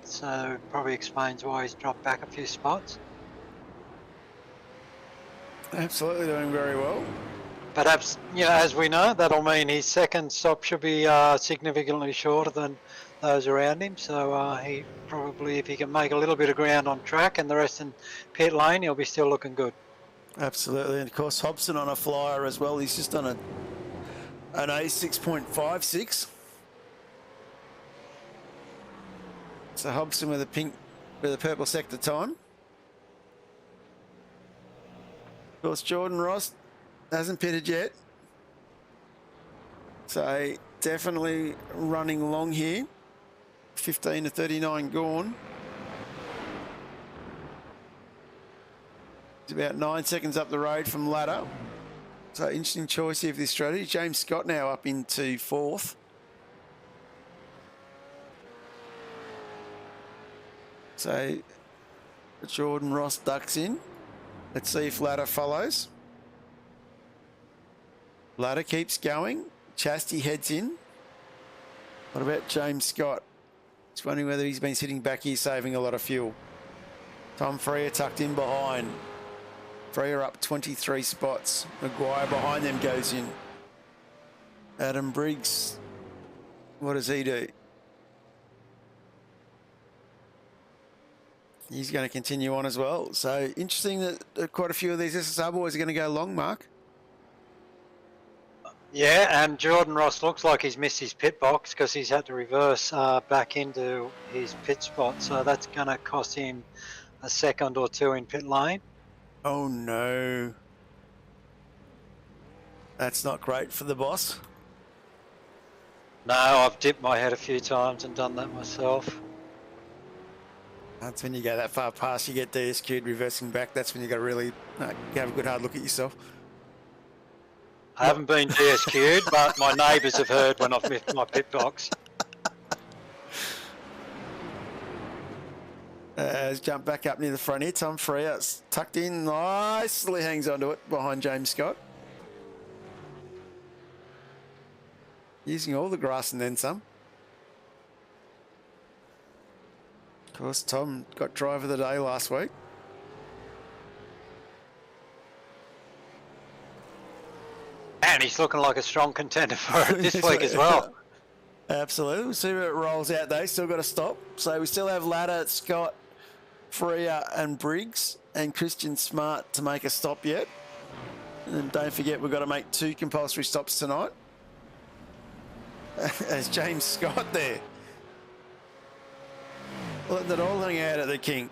so probably explains why he's dropped back a few spots. Absolutely doing very well. But as we know, that'll mean his second stop should be significantly shorter than those around him. So he probably, if he can make a little bit of ground on track and the rest in pit lane, he'll be still looking good. Absolutely, and of course Hobson on a flyer as well. He's just on an A6.56. So Hobson with a purple sector time. Of course, Jordan Ross hasn't pitted yet. So definitely running long here. 15 to 39 gone. It's about 9 seconds up the road from Ladder. So interesting choice here for this strategy. James Scott now up into fourth. So Jordan Ross ducks in. Let's see if Ladder follows. Ladder keeps going. Chasty heads in. What about James Scott? Just wondering whether he's been sitting back here saving a lot of fuel. Tom Freer tucked in behind. Freer up 23 spots. Maguire behind them goes in. Adam Briggs, what does he do? He's going to continue on as well. So interesting that quite a few of these SSR boys are going to go long, Mark. Yeah, and Jordan Ross looks like he's missed his pit box because he's had to reverse back into his pit spot. So that's going to cost him a second or two in pit lane. Oh no. That's not great for the boss. No, I've dipped my head a few times and done that myself. That's when you go that far past, you get DSQ'd reversing back. That's when you got to really have a good hard look at yourself. I haven't been DSQ'd, but my neighbours have heard when I've missed my pit box. Has jumped back up near the front here. Tom Freer tucked in, nicely hangs onto it behind James Scott. Using all the grass and then some. Of course, Tom got driver of the day last week. And he's looking like a strong contender for it this week as well. Absolutely. We'll see where it rolls out, though. Still got to stop. So we still have Ladder, Scott, Freer and Briggs and Christian Smart to make a stop yet. And don't forget, we've got to make 2 compulsory stops tonight. As James Scott there. Letting it all hang out at the King.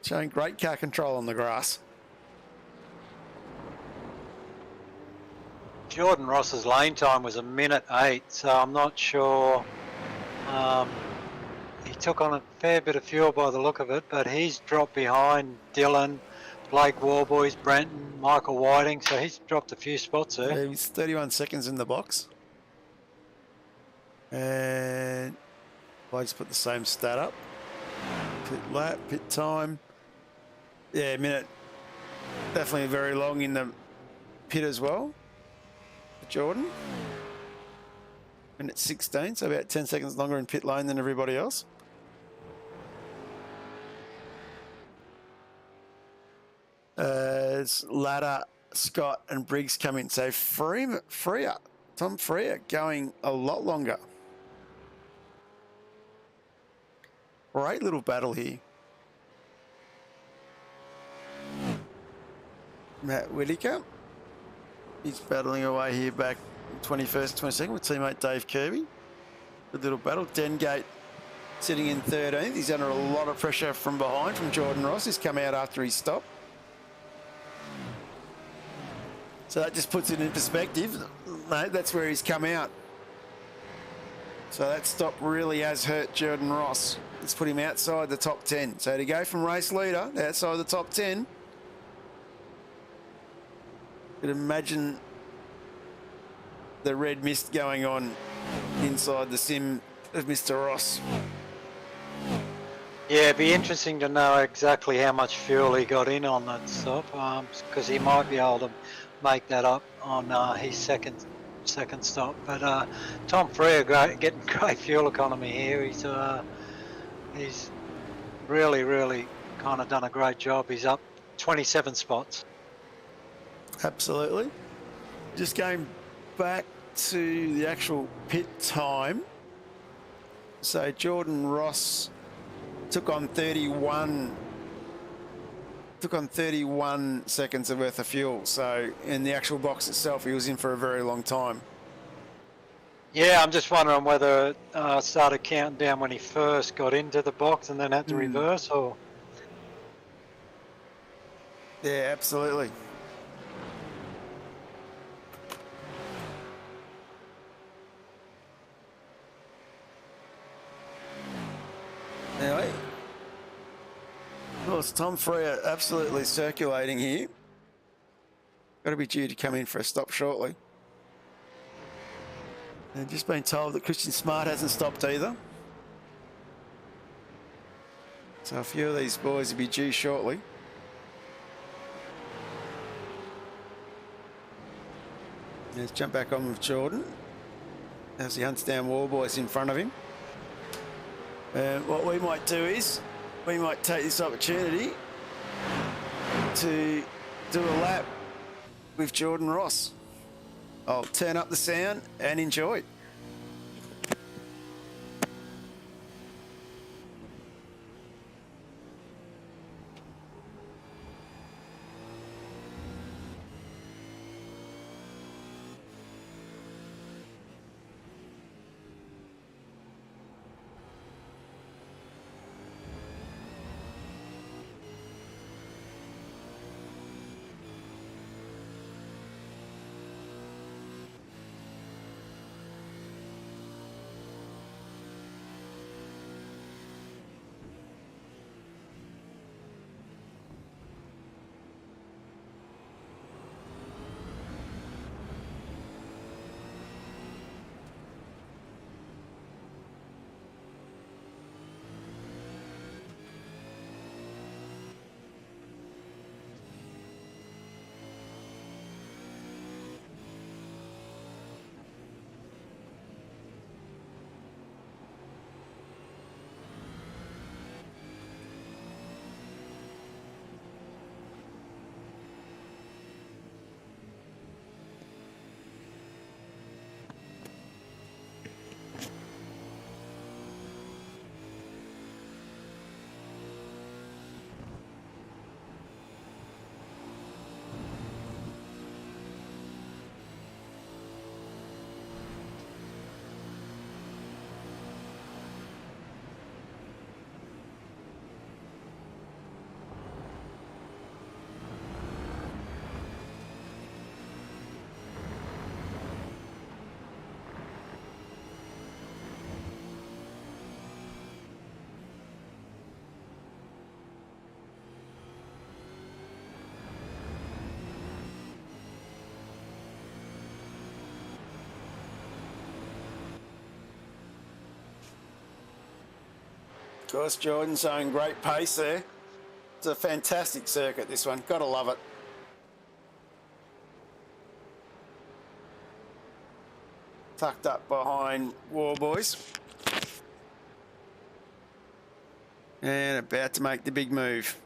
Showing great car control on the grass. Jordan Ross's lane time was 1:08, so I'm not sure. He took on a fair bit of fuel by the look of it, but he's dropped behind Dylan, Blake Warboys, Brenton, Michael Whiting, so he's dropped a few spots there. He was 31 seconds in the box. And I just put the same stat up. Pit lap, pit time. Yeah, minute. Definitely very long in the pit as well. Jordan. Minute 16, so about 10 seconds longer in pit lane than everybody else. As Ladder, Scott and Briggs come in. So Freer, Tom Freer going a lot longer. Great little battle here. Matt Whitaker. He's battling away here back 21st, 22nd with teammate Dave Kirby. Good little battle. Dengate sitting in 13th. He's under a lot of pressure from behind from Jordan Ross. He's come out after his stop. So that just puts it in perspective. Mate, that's where he's come out. So that stop really has hurt Jordan Ross. It's put him outside the top 10. So to go from race leader outside the top 10, you could imagine the red mist going on inside the sim of Mr. Ross. Yeah, it'd be interesting to know exactly how much fuel he got in on that stop, because he might be able to make that up on his second stop. But Tom Freer getting great fuel economy here. He's really kind of done a great job. He's up 27 spots. Absolutely. Just going back to the actual pit time. So Jordan Ross took on 31 seconds of worth of fuel. So in the actual box itself, he was in for a very long time. Yeah, I'm just wondering whether it started counting down when he first got into the box and then had to reverse, or... Yeah, absolutely. Anyway, well, it's Tom Freer absolutely circulating here. Got to be due to come in for a stop shortly. And just been told that Christian Smart hasn't stopped either. So a few of these boys will be due shortly. Let's jump back on with Jordan as he hunts down Warboys in front of him. What we might do is we might take this opportunity to do a lap with Jordan Ross. I'll turn up the sound and enjoy. course, Jordan showing great pace there. It's a fantastic circuit, this one. Gotta love it. Tucked up behind War Boys. And about to make the big move.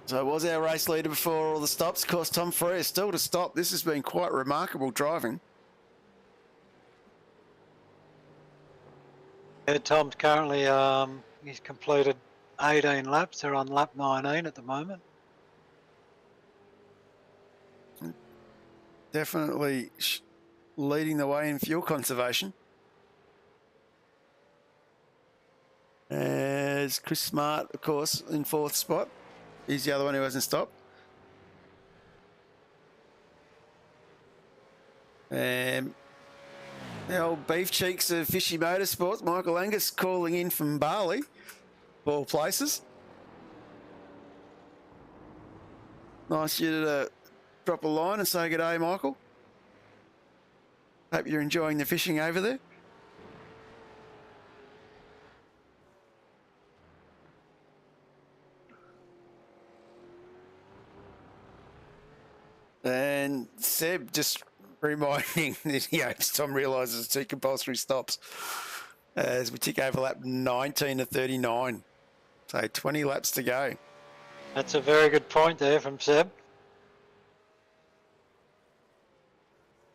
So it was our race leader before all the stops. Of course, Tom Frere still to stop. This has been quite remarkable driving. Yeah, Tom's currently, he's completed 18 laps. They're on lap 19 at the moment. Definitely leading the way in fuel conservation. As Chris Smart, of course, in 4th spot. He's the other one who hasn't stopped. The old beef cheeks of Fishy Motorsports, Michael Angus calling in from Bali, of all places. Nice you to drop a line and say good day, Michael. Hope you're enjoying the fishing over there. And Seb just reminding that Tom realises 2 compulsory stops as we tick over lap 19 to 39. So 20 laps to go. That's a very good point there from Seb.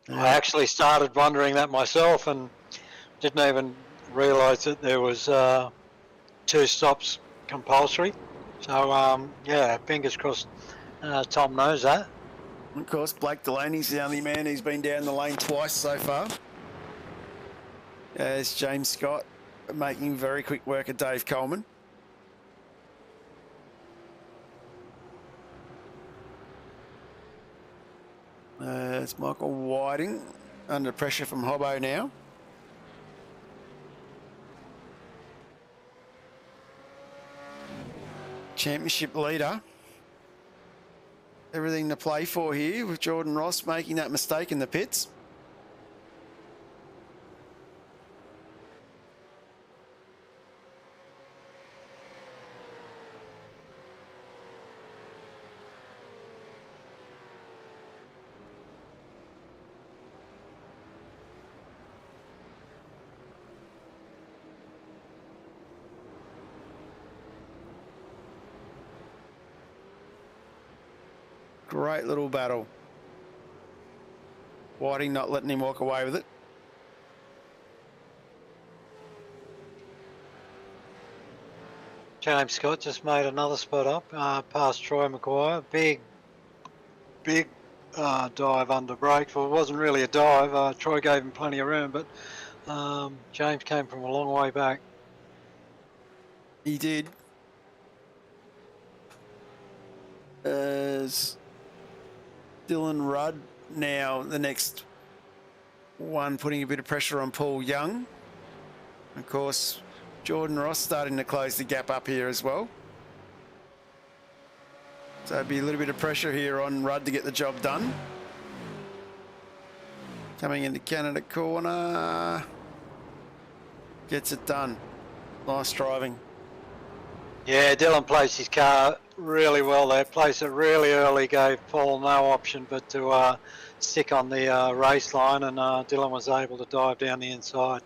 I actually started wondering that myself and didn't even realise that there was 2 stops compulsory. So, yeah, fingers crossed Tom knows that. Of course, Blake Delaney's the only man who's been down the lane twice so far. As James Scott making very quick work of Dave Coleman. It's Michael Whiting under pressure from Hobbo now. Championship leader. Everything to play for here with Jordan Ross making that mistake in the pits. Great little battle. Whiting not letting him walk away with it. James Scott just made another spot up past Troy Maguire. Big dive under brake. Well, it wasn't really a dive. Troy gave him plenty of room, but James came from a long way back. He did. As Dylan Rudd now the next one, putting a bit of pressure on Paul Young. Of course, Jordan Ross starting to close the gap up here as well. So it'd be a little bit of pressure here on Rudd to get the job done. Coming into Canada corner. Gets it done. Nice driving. Yeah, Dylan placed his car really well there. Placed it really early, gave Paul no option but to stick on the race line, and Dylan was able to dive down the inside.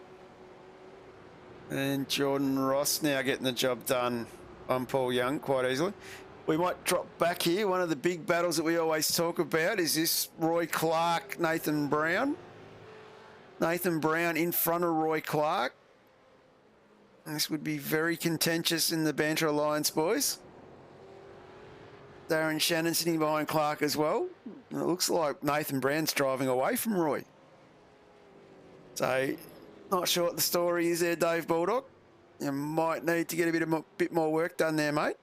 And Jordan Ross now getting the job done on Paul Young quite easily. We might drop back here. One of the big battles that we always talk about is this Roy Clark, Nathan Brown. Nathan Brown in front of Roy Clark. This would be very contentious in the Banter Alliance, boys. Darren Shannon sitting behind Clark as well. And it looks like Nathan Brown's driving away from Roy. So, not sure what the story is there, Dave Baldock. You might need to get a bit more work done there, mate.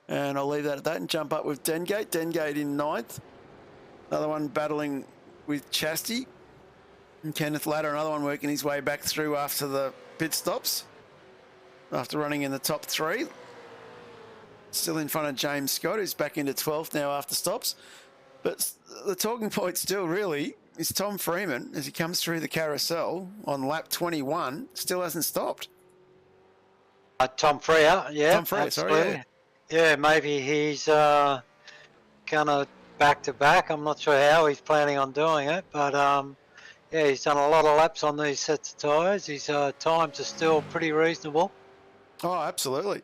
And I'll leave that at that and jump up with Dengate. Dengate in 9th. Another one battling with Chasty. And Kenneth Ladder, another one working his way back through after the pit stops. After running in the top 3. Still in front of James Scott, who's back into 12th now after stops. But the talking point still really is Tom Freeman, as he comes through the carousel on lap 21, still hasn't stopped. Tom Freer, yeah, Tom Freer, sorry, absolutely. Yeah, maybe he's gonna back to back. I'm not sure how he's planning on doing it, but yeah, he's done a lot of laps on these sets of tyres. His times are still pretty reasonable. Oh, absolutely.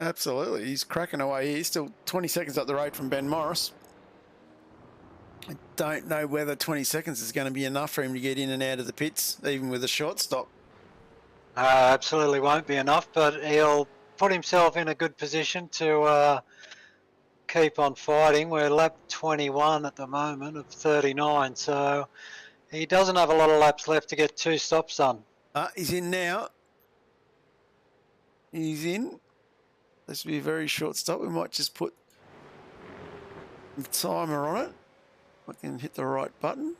Absolutely. He's cracking away here. He's still 20 seconds up the road from Ben Morris. I don't know whether 20 seconds is going to be enough for him to get in and out of the pits, even with a short stop. Absolutely won't be enough, but he'll put himself in a good position to keep on fighting. We're lap 21 at the moment of 39, so he doesn't have a lot of laps left to get 2 stops done. He's in now. He's in. This will be a very short stop. We might just put the timer on it. I can hit the right button.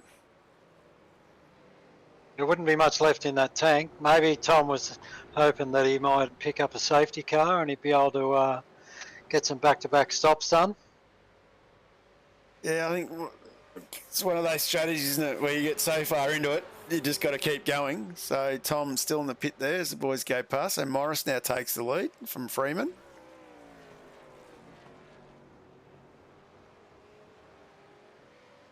There wouldn't be much left in that tank. Maybe Tom was hoping that he might pick up a safety car and he'd be able to get some back-to-back stops done. Yeah, I think it's one of those strategies, isn't it, where you get so far into it, you just got to keep going. So Tom's still in the pit there as the boys go past. So Morris now takes the lead from Freeman.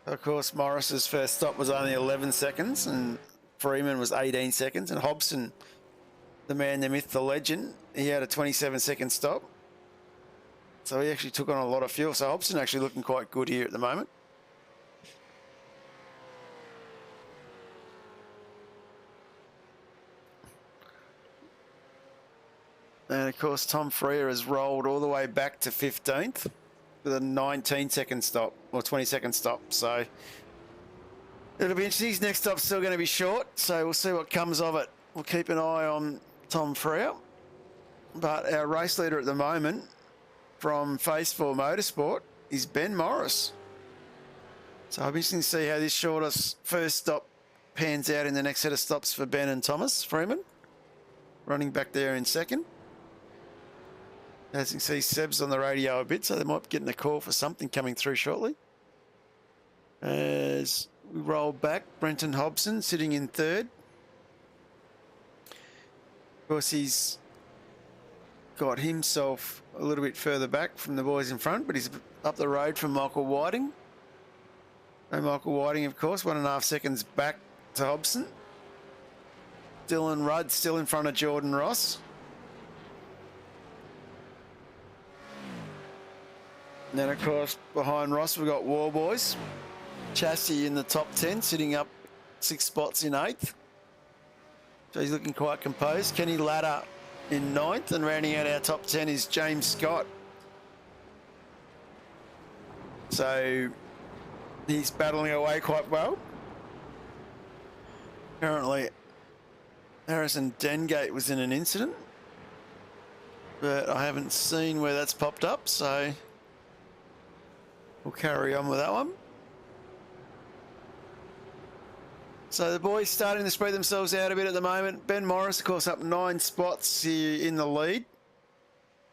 Of course, Morris's first stop was only 11 seconds and Freeman was 18 seconds. And Hobson, the man, the myth, the legend, he had a 27-second stop. So he actually took on a lot of fuel. So Hobson actually looking quite good here at the moment. And of course, Tom Freer has rolled all the way back to 15th with a 19-second stop or 20-second stop. So it'll be interesting. His next stop's still going to be short, so we'll see what comes of it. We'll keep an eye on Tom Freer. But our race leader at the moment from Phase 4 Motorsport is Ben Morris. So I'll be interested to see how this shortest first stop pans out in the next set of stops for Ben and Thomas Freeman. Running back there in second. As you can see, Seb's on the radio a bit, so they might be getting a call for something coming through shortly. As we roll back, Brenton Hobson sitting in third. Of course, he's got himself a little bit further back from the boys in front, but he's up the road from Michael Whiting. And Michael Whiting, of course, 1.5 seconds back to Hobson. Dylan Rudd still in front of Jordan Ross. And then, of course, behind Ross, we've got War Boys. Chassis in the top 10, sitting up 6 spots in 8th. So he's looking quite composed. Kenny Latta in 9th, and rounding out our top 10 is James Scott. So he's battling away quite well. Currently, Harrison Dengate was in an incident, but I haven't seen where that's popped up, so we'll carry on with that one. So the boys starting to spread themselves out a bit at the moment. Ben Morris, of course, up 9 spots here in the lead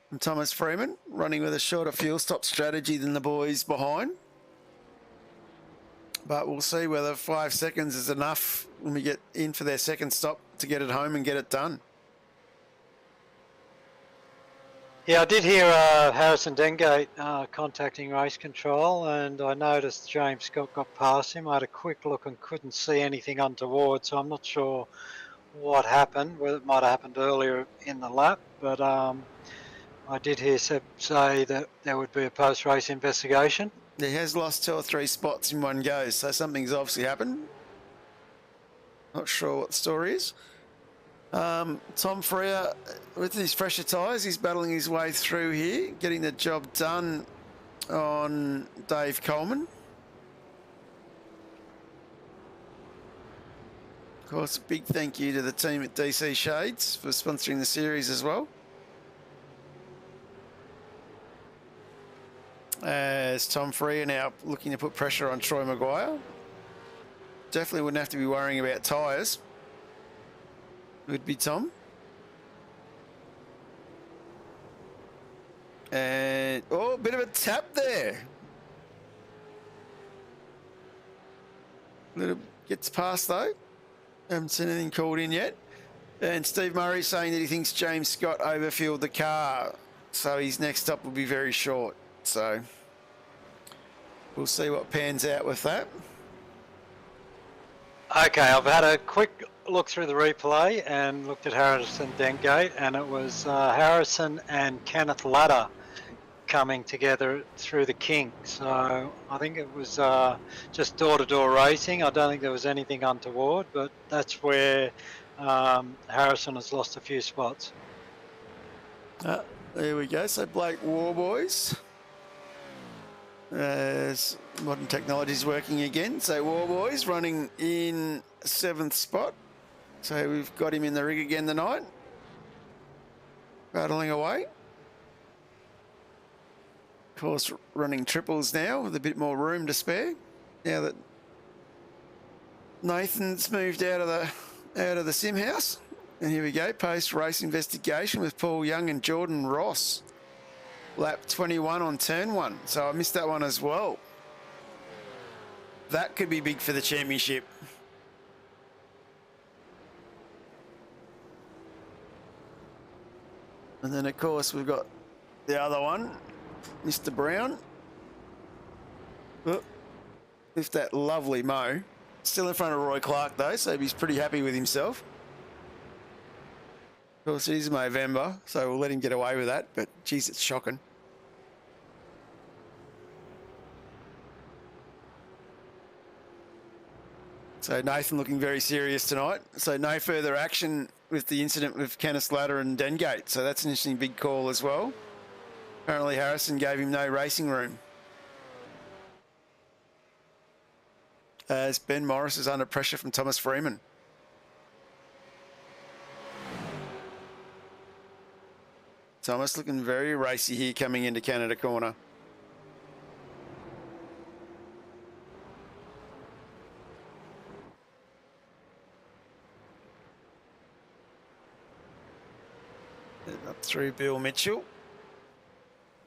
from Thomas Freeman, running with a shorter fuel stop strategy than the boys behind. But we'll see whether 5 seconds is enough when we get in for their second stop to get it home and get it done. Yeah, I did hear Harrison Dengate contacting race control, and I noticed James Scott got past him. I had a quick look and couldn't see anything untoward, so I'm not sure what happened, whether it might have happened earlier in the lap, but I did hear Seb say that there would be a post-race investigation. He has lost 2 or 3 spots in one go, so something's obviously happened. Not sure what the story is. Tom Freer, with his fresher tyres, he's battling his way through here, getting the job done on Dave Coleman. Of course, a big thank you to the team at DC Shades for sponsoring the series as well. As Tom Freer now looking to put pressure on Troy Maguire. Definitely wouldn't have to be worrying about tyres. Would be Tom. And, oh, a bit of a tap there. Gets past though. Haven't seen anything called in yet. And Steve Murray saying that he thinks James Scott overfueled the car, so his next stop will be very short. So we'll see what pans out with that. Okay, I've had a quick look through the replay and looked at Harrison Dengate, and it was Harrison and Kenneth Ladder coming together through the kink. So I think it was just door-to-door racing. I don't think there was anything untoward, but that's where Harrison has lost a few spots. There we go. So Blake Warboys. As modern technology is working again. So Warboys running in 7th spot. So we've got him in the rig again tonight. Battling away. Of course, running triples now with a bit more room to spare. Now that Nathan's moved out of the sim house. And here we go, post-race investigation with Paul Young and Jordan Ross. Lap 21 on turn 1. So I missed that one as well. That could be big for the championship. And then, of course, we've got the other one, Mr. Brown. Oh, with that lovely mo. Still in front of Roy Clark, though, so he's pretty happy with himself. Of course, it is Movember, so we'll let him get away with that, but geez, it's shocking. So Nathan looking very serious tonight. So no further action with the incident with Kenneth Ladder and Dengate. So that's an interesting big call as well. Apparently Harrison gave him no racing room. As Ben Morris is under pressure from Thomas Freeman. Thomas looking very racy here coming into Canada corner. Up through Bill Mitchell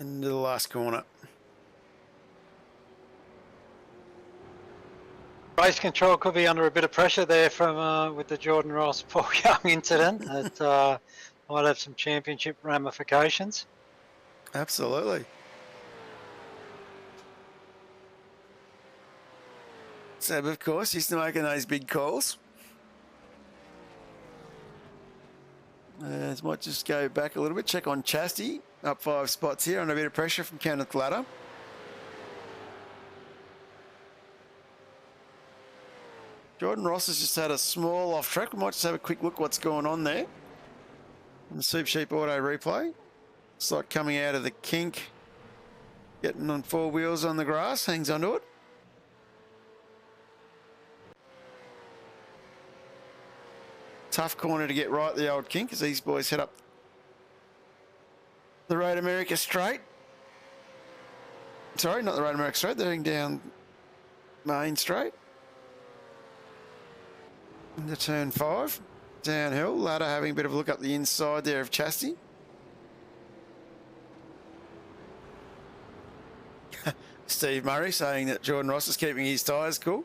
into the last corner. Race control could be under a bit of pressure there from with the Jordan Ross Paul Young incident. That might have some championship ramifications. Absolutely. Seb, of course, used to making those big calls. Might just go back a little bit, check on Chastity, up 5 spots here, under a bit of pressure from Kenneth Ladder. Jordan Ross has just had a small off track. We might just have a quick look what's going on there. On the Supercheap Auto replay. It's like coming out of the kink, getting on 4 wheels on the grass, hangs onto it. Tough corner to get right, the old kink, as these boys head up the Road America straight. Sorry, not the Road America straight, they're heading down Main Straight. Into turn 5, downhill. Ladder having a bit of a look up the inside there of Chastity. Steve Murray saying that Jordan Ross is keeping his tyres cool.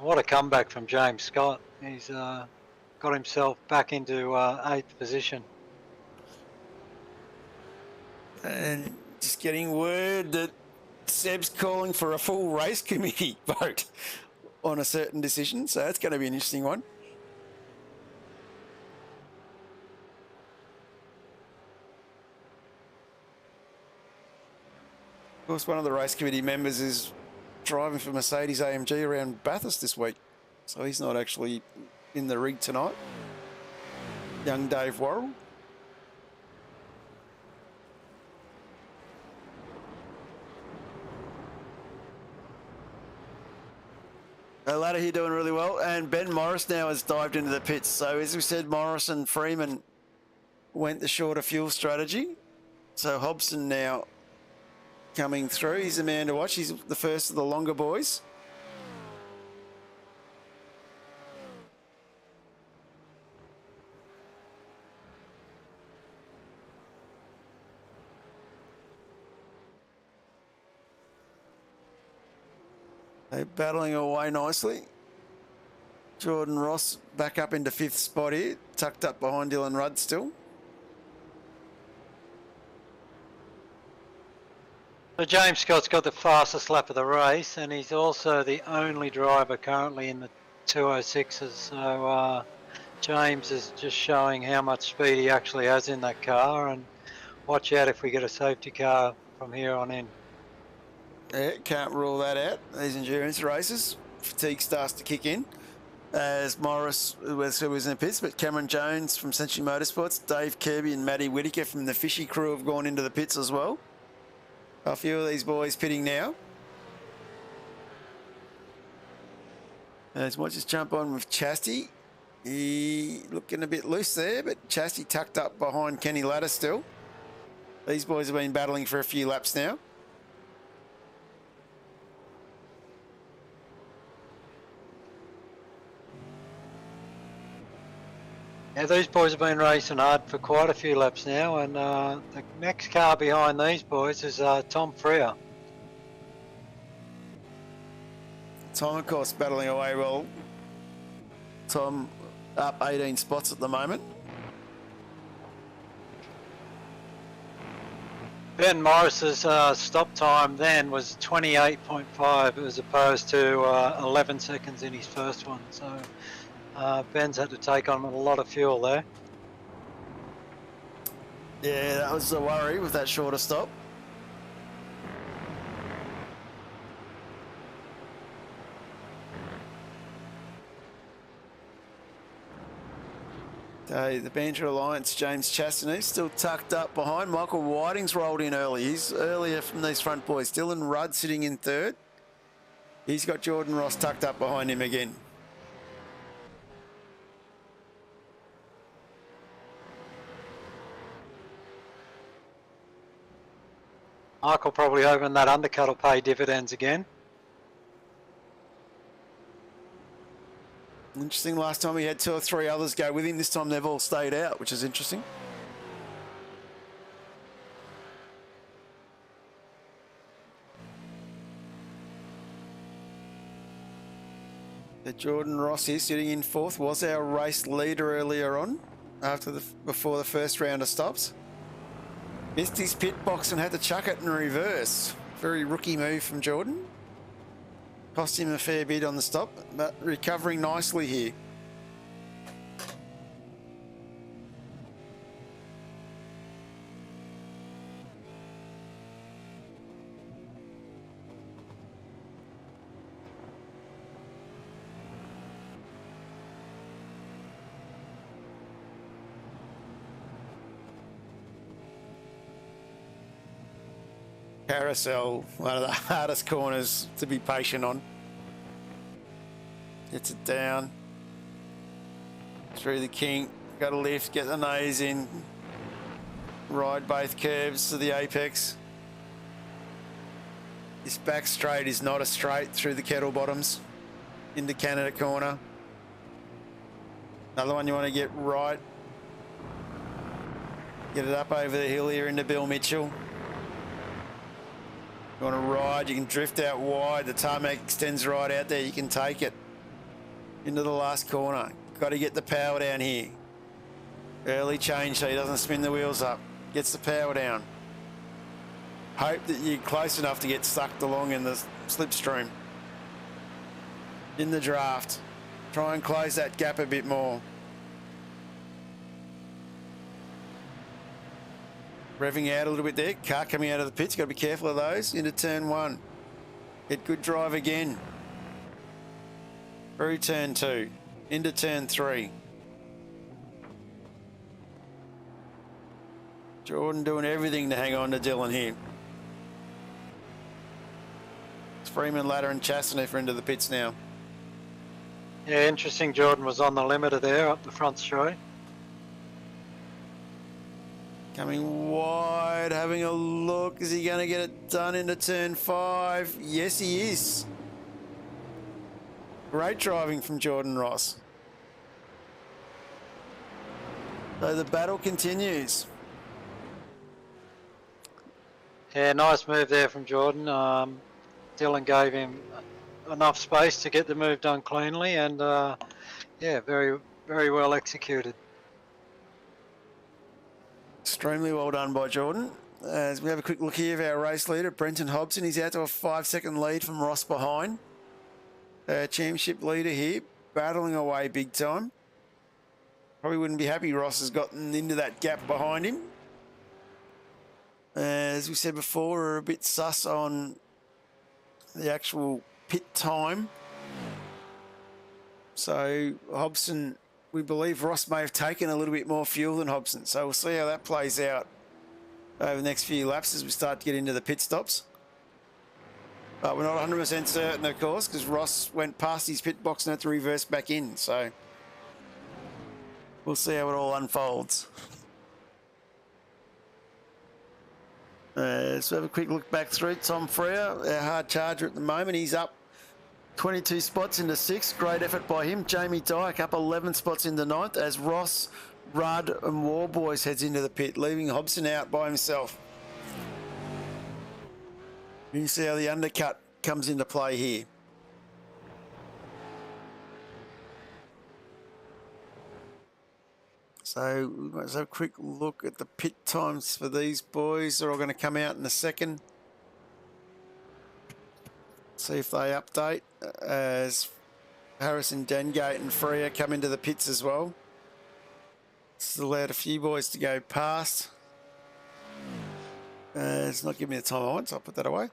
What a comeback from James Scott. He's got himself back into 8th position. And just getting word that Seb's calling for a full race committee vote on a certain decision. So that's going to be an interesting one. Of course, one of the race committee members is driving for Mercedes AMG around Bathurst this week. So he's not actually in the rig tonight. Young Dave Worrell. Ladder here doing really well, and Ben Morris now has dived into the pits. So as we said, Morris and Freeman went the shorter fuel strategy. So Hobson now coming through. He's the man to watch. He's the first of the longer boys. They're battling away nicely. Jordan Ross back up into 5th spot here, tucked up behind Dylan Rudd still. So James Scott's got the fastest lap of the race, and he's also the only driver currently in the 206s. So James is just showing how much speed he actually has in that car, and watch out if we get a safety car from here on in. Yeah, can't rule that out. These endurance races, fatigue starts to kick in. As Morris, who was in the pits, but Cameron Jones from Century Motorsports, Dave Kirby and Matty Whitaker from the Fishy crew have gone into the pits as well. A few of these boys pitting now. As much as jump on with Chasty. He looking a bit loose there, but Chasty tucked up behind Kenny Ladder still. These boys have been battling for a few laps now. Yeah, these boys have been racing hard for quite a few laps now, and the next car behind these boys is Tom Freer. Tom, of course, battling away well. Tom up 18 spots at the moment. Ben Morris's stop time then was 28.5 as opposed to 11 seconds in his first one. So Ben's had to take on a lot of fuel there. Yeah, that was a worry with that shorter stop. The Banter Alliance, James Chastity, still tucked up behind. Michael Whiting's rolled in early. He's earlier from these front boys. Dylan Rudd sitting in 3rd. He's got Jordan Ross tucked up behind him again. Michael probably hoping that undercut will pay dividends again. Interesting, last time he had 2 or 3 others go with him. This time they've all stayed out, which is interesting. The Jordan Ross here sitting in 4th, was our race leader earlier on, before the first round of stops. Missed his pit box and had to chuck it in reverse. Very rookie move from Jordan. Cost him a fair bit on the stop, but recovering nicely here. Carousel, one of the hardest corners to be patient on. Gets it down. Through the kink. Got to lift, get the nose in. Ride both curves to the apex. This back straight is not a straight through the kettle bottoms into Canada corner. Another one you want to get right. Get it up over the hill here into Bill Mitchell. You want to ride, you can drift out wide. The tarmac extends right out there. You can take it into the last corner. Got to get the power down here. Early change so he doesn't spin the wheels up. Gets the power down. Hope that you're close enough to get sucked along in the slipstream. In the draft. Try and close that gap a bit more. Revving out a little bit there. Car coming out of the pits. Got to be careful of those. Into turn 1. Get good drive again. Through turn 2. Into turn 3. Jordan doing everything to hang on to Dylan here. It's Freeman, Ladder and Chastaneff into the pits now. Yeah, interesting. Jordan was on the limiter there up the front straight. Coming wide, having a look. Is he going to get it done into turn 5? Yes, he is. Great driving from Jordan Ross. So the battle continues. Yeah, nice move there from Jordan. Dylan gave him enough space to get the move done cleanly, and yeah, very, very well executed. Extremely well done by Jordan. As we have a quick look here of our race leader, Brenton Hobson. He's out to a 5-second lead from Ross behind. Championship leader here, battling away big time. Probably wouldn't be happy Ross has gotten into that gap behind him. As we said before, we're a bit sus on the actual pit time. So Hobson, we believe Ross may have taken a little bit more fuel than Hobson. So we'll see how that plays out over the next few laps as we start to get into the pit stops. But we're not 100% certain, of course, because Ross went past his pit box and had to reverse back in. So we'll see how it all unfolds. So have a quick look back through. Tom Frere, our hard charger at the moment. He's up 22 spots into 6th. Great effort by him. Jamie Dyke up 11 spots into 9th as Ross, Rudd and Warboys heads into the pit, leaving Hobson out by himself. You can see how the undercut comes into play here. So let's have a quick look at the pit times for these boys. They're all going to come out in a second. See if they update as Harrison, Dengate and Freya come into the pits as well. This has allowed a few boys to go past. It's not giving me the time I want, so I'll put that away.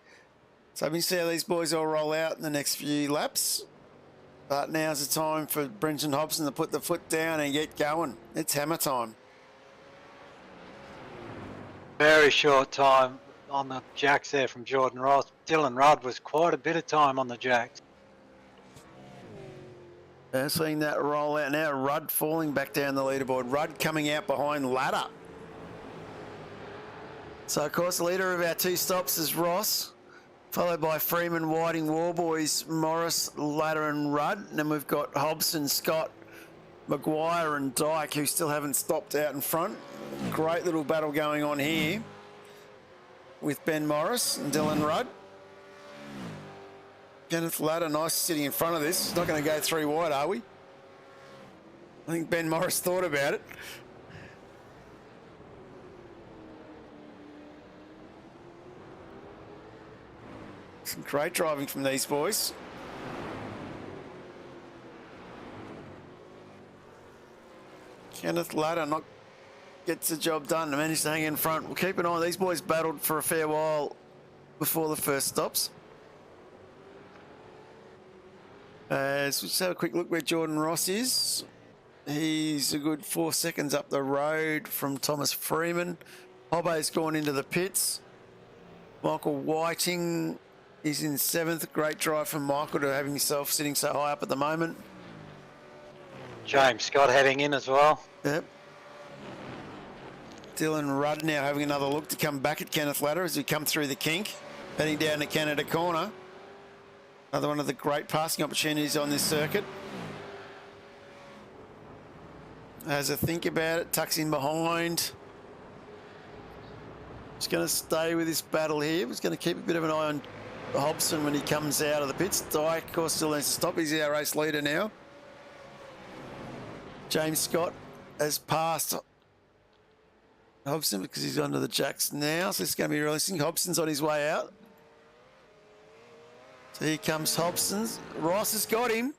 So we can see how these boys all roll out in the next few laps. But now's the time for Brenton Hobson to put the foot down and get going. It's hammer time. Very short time on the jacks there from Jordan Ross. Dylan Rudd was quite a bit of time on the jacks. Seeing that roll out now, Rudd falling back down the leaderboard. Rudd coming out behind Ladder. So, of course, the leader of our 2 stops is Ross, followed by Freeman, Whiting, Warboys, Morris, Ladder and Rudd. And then we've got Hobson, Scott, Maguire and Dyke, who still haven't stopped out in front. Great little battle going on here with Ben Morris and Dylan Rudd. Kenneth Ladder, nice sitting in front of this. He's not going to go 3 wide, are we? I think Ben Morris thought about it. Some great driving from these boys. Kenneth Ladder gets the job done to manage to hang in front. We'll keep an eye on these boys. Battled for a fair while before the first stops. So just have a quick look where Jordan Ross is. He's a good 4 seconds up the road from Thomas Freeman. Hobbo's gone into the pits. Michael Whiting is in 7th. Great drive from Michael to have himself sitting so high up at the moment. James Scott heading in as well. Yep. Dylan Rudd now having another look to come back at Kenneth Ladder as we come through the kink, heading down to Canada Corner. Another one of the great passing opportunities on this circuit. Has a think about it, tucks in behind. Just going to stay with this battle here. He's going to keep a bit of an eye on Hobson when he comes out of the pits. Dyke, of course, still needs to stop. He's our race leader now. James Scott has passed Hobson because he's under the jacks now. So it's going to be releasing. Hobson's on his way out. So here comes Hobson. Ross has got him.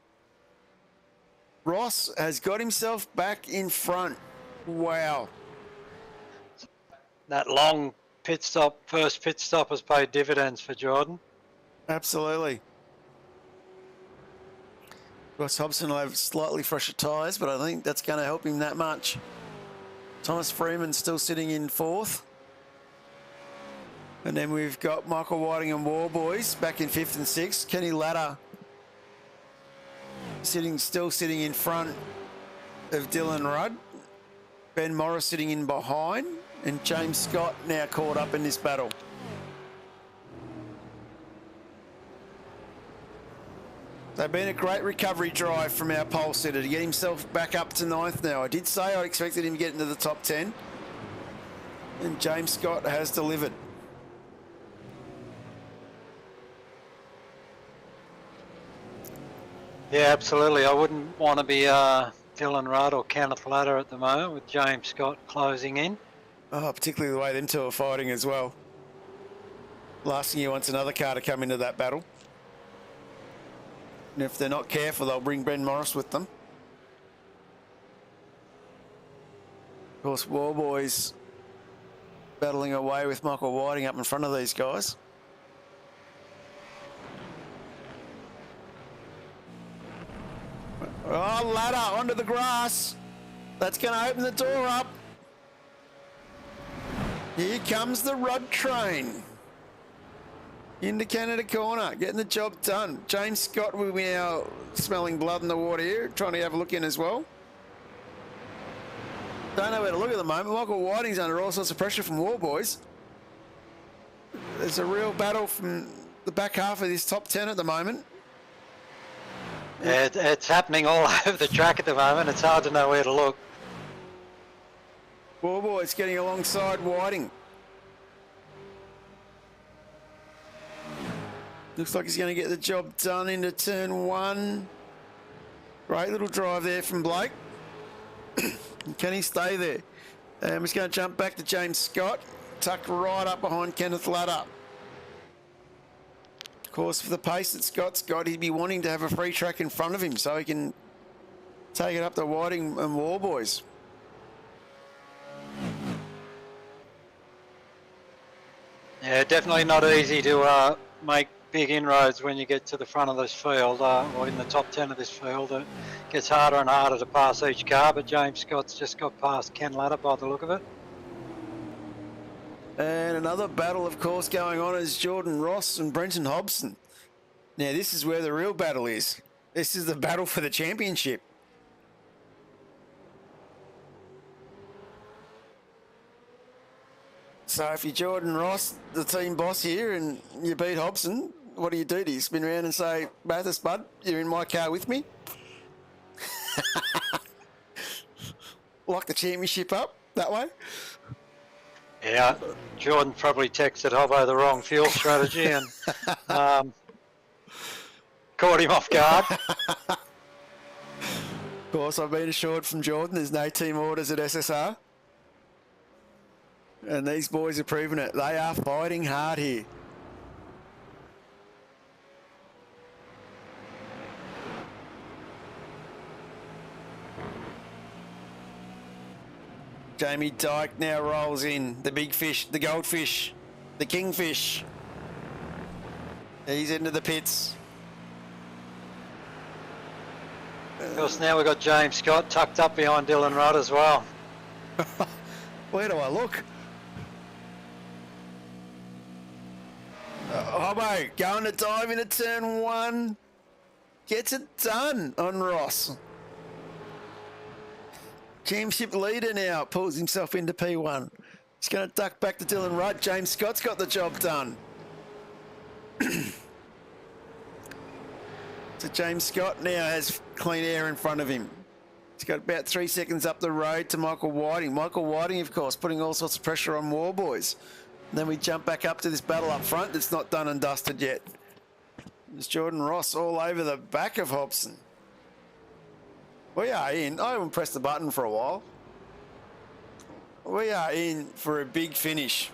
Ross has got himself back in front. Wow. That long pit stop, first pit stop, has paid dividends for Jordan. Absolutely. Ross Hobson will have slightly fresher tyres, but I think that's going to help him that much. Thomas Freeman still sitting in 4th. And then we've got Michael Whiting and Warboys back in 5th and 6th. Kenny Ladder still sitting in front of Dylan Rudd. Ben Morris sitting in behind. And James Scott now caught up in this battle. They've been a great recovery drive from our pole sitter to get himself back up to 9th now. I did say I expected him to get into the top 10. And James Scott has delivered. Yeah, absolutely. I wouldn't want to be Dylan Rudd or Kenneth Latter at the moment with James Scott closing in. Oh, particularly the way them two are fighting as well. Last thing he wants another car to come into that battle. And if they're not careful, they'll bring Ben Morris with them. Of course, War Boys battling away with Michael Whiting up in front of these guys. Oh, Ladder onto the grass. That's going to open the door up. Here comes the Rudd train. Into Canada corner, getting the job done. James Scott will be now smelling blood in the water here, trying to have a look in as well. Don't know where to look at the moment. Michael Whiting's under all sorts of pressure from War Boys. There's a real battle from the back half of this top 10 at the moment. It's happening all over the track at the moment. It's hard to know where to look. War Boys getting alongside Whiting. Looks like he's going to get the job done into turn one. Great little drive there from Blake. Can he stay there? He's going to jump back to James Scott, tucked right up behind Kenneth Latter. Of course, for the pace that Scott's got, he'd be wanting to have a free track in front of him so he can take it up to Whiting and War Boys. Yeah, definitely not easy to make big inroads when you get to the front of this field, or in the top 10 of this field. It gets harder and harder to pass each car, but James Scott's just got past Ken Latter by the look of it. And another battle, of course, going on is Jordan Ross and Brenton Hobson. Now, this is where the real battle is. This is the battle for the championship. So if you're Jordan Ross, the team boss here, and you beat Hobson, what do? Do you spin around and say, Bathurst, bud, you're in my car with me? Lock the championship up that way? Yeah, Jordan probably texted Hobbo the wrong fuel strategy and caught him off guard. Of course, I've been assured from Jordan there's no team orders at SSR. And these boys are proving it. They are fighting hard here. Jamie Dyke now rolls in. The big fish, the goldfish, the kingfish. He's into the pits. Of course, now we've got James Scott tucked up behind Dylan Rudd as well. Where do I look? Hobbo going to dive into turn one. Gets it done on Ross. Championship leader now pulls himself into P1. He's going to duck back to Dylan Rudd. James Scott's got the job done. So James Scott now has clean air in front of him. He's got about 3 seconds up the road to Michael Whiting. Michael Whiting, of course, putting all sorts of pressure on War Boys. And then we jump back up to this battle up front that's not done and dusted yet. There's Jordan Ross all over the back of Hobson. We are in. I haven't pressed the button for a while. We are in for a big finish.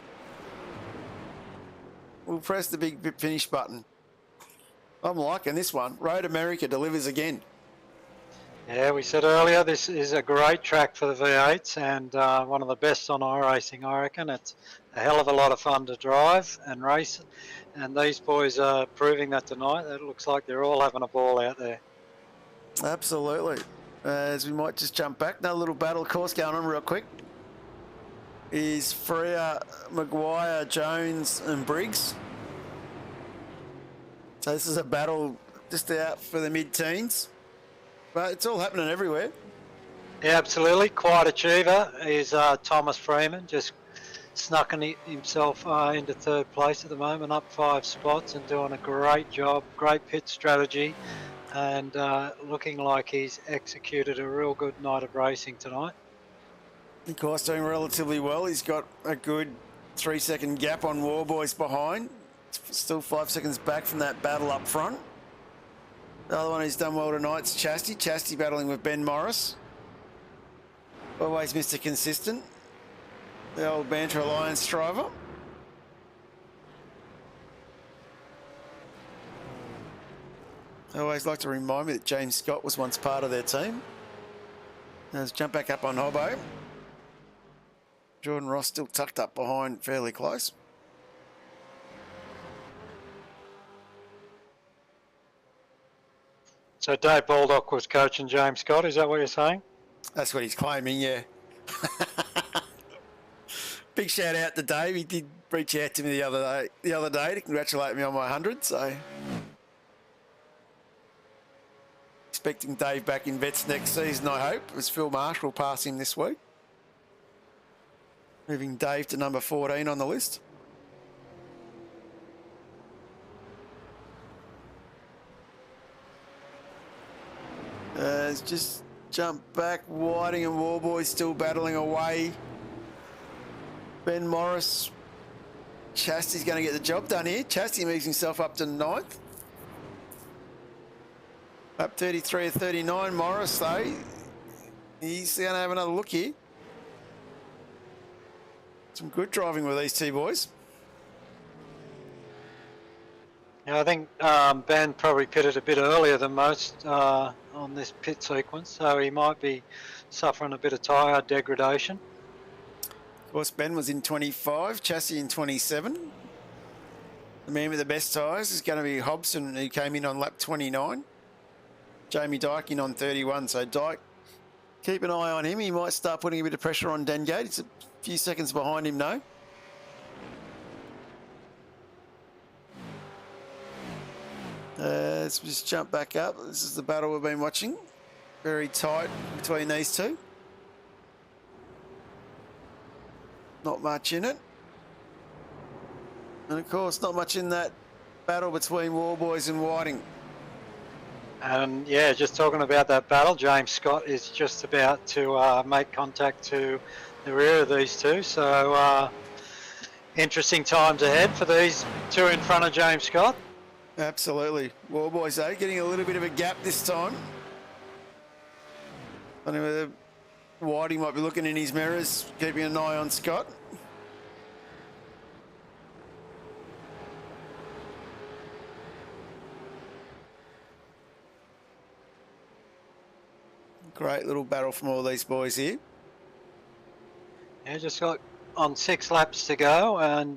We'll press the big finish button. I'm liking this one. Road America delivers again. Yeah, we said earlier this is a great track for the V8s and one of the best on iRacing, I reckon. It's a hell of a lot of fun to drive and race, and these boys are proving that tonight. It looks like they're all having a ball out there. Absolutely. As we might just jump back, another little battle course going on real quick. Is Freya, Maguire, Jones and Briggs. So this is a battle just out for the mid-teens. But it's all happening everywhere. Yeah, absolutely. Quiet achiever is Thomas Freeman, just snuck himself into third place at the moment, up 5 spots and doing a great job, great pit strategy, and looking like he's executed a real good night of racing tonight. Of course, doing relatively well. He's got a good 3-second gap on War Boys behind. Still 5 seconds back from that battle up front. The other one who's done well tonight is Chastity. Chastity battling with Ben Morris. Always Mr. Consistent. The old Banter Alliance driver. I always like to remind me that James Scott was once part of their team. Now let's jump back up on Hobbo. Jordan Ross still tucked up behind fairly close. So Dave Baldock was coaching James Scott, is that what you're saying? That's what he's claiming, yeah. Big shout out to Dave. He did reach out to me the other day to congratulate me on my 100. So expecting Dave back in vets next season, I hope, as Phil Marsh will pass him this week. Moving Dave to number 14 on the list. Let's just jump back. Whiting and Warboy still battling away. Ben Morris. Chastity's going to get the job done here. Chastity moves himself up to 9th. Up 33 or 39. Morris, though, he's going to have another look here. Some good driving with these two boys. Yeah, I think Ben probably pitted a bit earlier than most on this pit sequence, so he might be suffering a bit of tyre degradation. Of course, Ben was in 25, Chassis in 27. The man with the best tyres is going to be Hobson, who came in on lap 29. Jamie Dyke in on 31, so Dyke, keep an eye on him. He might start putting a bit of pressure on Dengate. It's a few seconds behind him, though. Let's just jump back up. This is the battle we've been watching. Very tight between these two. Not much in it. And of course, not much in that battle between Warboys and Whiting. And yeah, just talking about that battle, James Scott is just about to make contact to the rear of these two. So interesting times ahead for these two in front of James Scott. Absolutely. Warboys, though, getting a little bit of a gap this time. I don't know whether Whiting might be looking in his mirrors, keeping an eye on Scott. Great little battle from all these boys here. Yeah, just got on 6 laps to go, and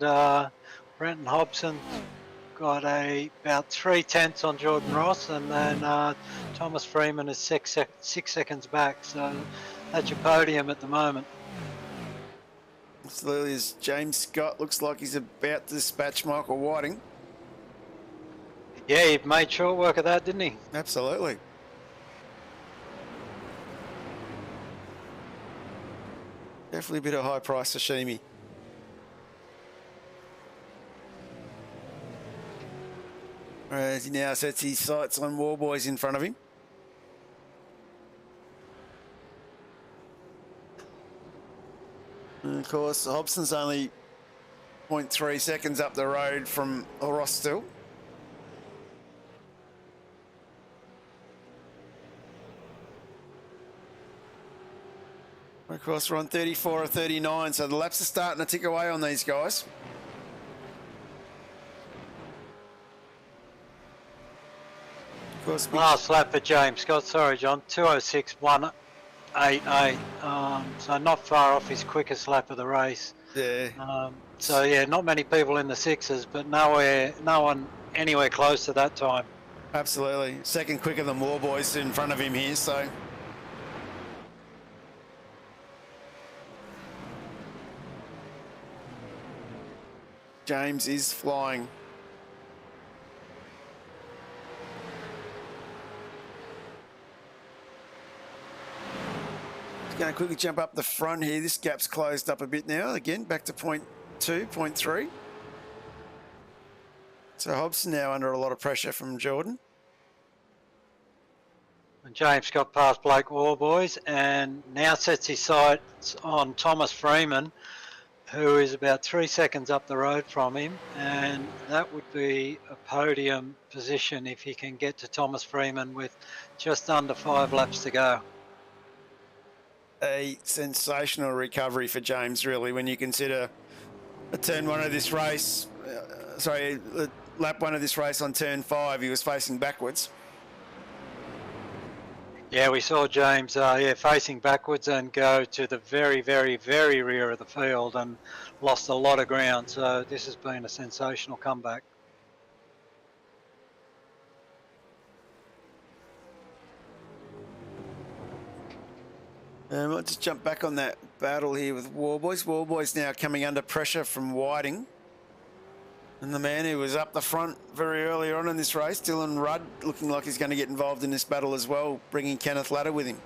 Brenton Hobson got about 3/10 on Jordan Ross, and then Thomas Freeman is 6 seconds back. So that's your podium at the moment. Absolutely, as James Scott looks like he's about to dispatch Michael Whiting. Yeah, he made short work of that, didn't he? Absolutely. Definitely a bit of high price sashimi. As he now sets his sights on Warboys in front of him. And of course, Hobson's only 0.3 seconds up the road from Ross still. Of course, we're on 34 or 39, so the laps are starting to tick away on these guys. Of course, last lap for James Scott, sorry John, 2:06.188, so not far off his quickest lap of the race. Yeah. So yeah, not many people in the sixes, but no one anywhere close to that time. Absolutely. Second quicker than Warboys in front of him here, so. James is flying. Just going to quickly jump up the front here. This gap's closed up a bit now. Again, back to 0.2, 0.3. So Hobson now under a lot of pressure from Jordan. And James got past Blake Warboys and now sets his sights on Thomas Freeman, who is about 3 seconds up the road from him, and that would be a podium position if he can get to Thomas Freeman with just under 5 laps to go. A sensational recovery for James, really, when you consider a turn one of this race, lap one of this race on turn 5, he was facing backwards. Yeah, we saw James facing backwards and go to the very, very, very rear of the field and lost a lot of ground. So this has been a sensational comeback. I'll just jump back on that battle here with Warboys. Warboys now coming under pressure from Whiting. And the man who was up the front very early on in this race, Dylan Rudd, looking like he's going to get involved in this battle as well, bringing Kenneth Ladder with him.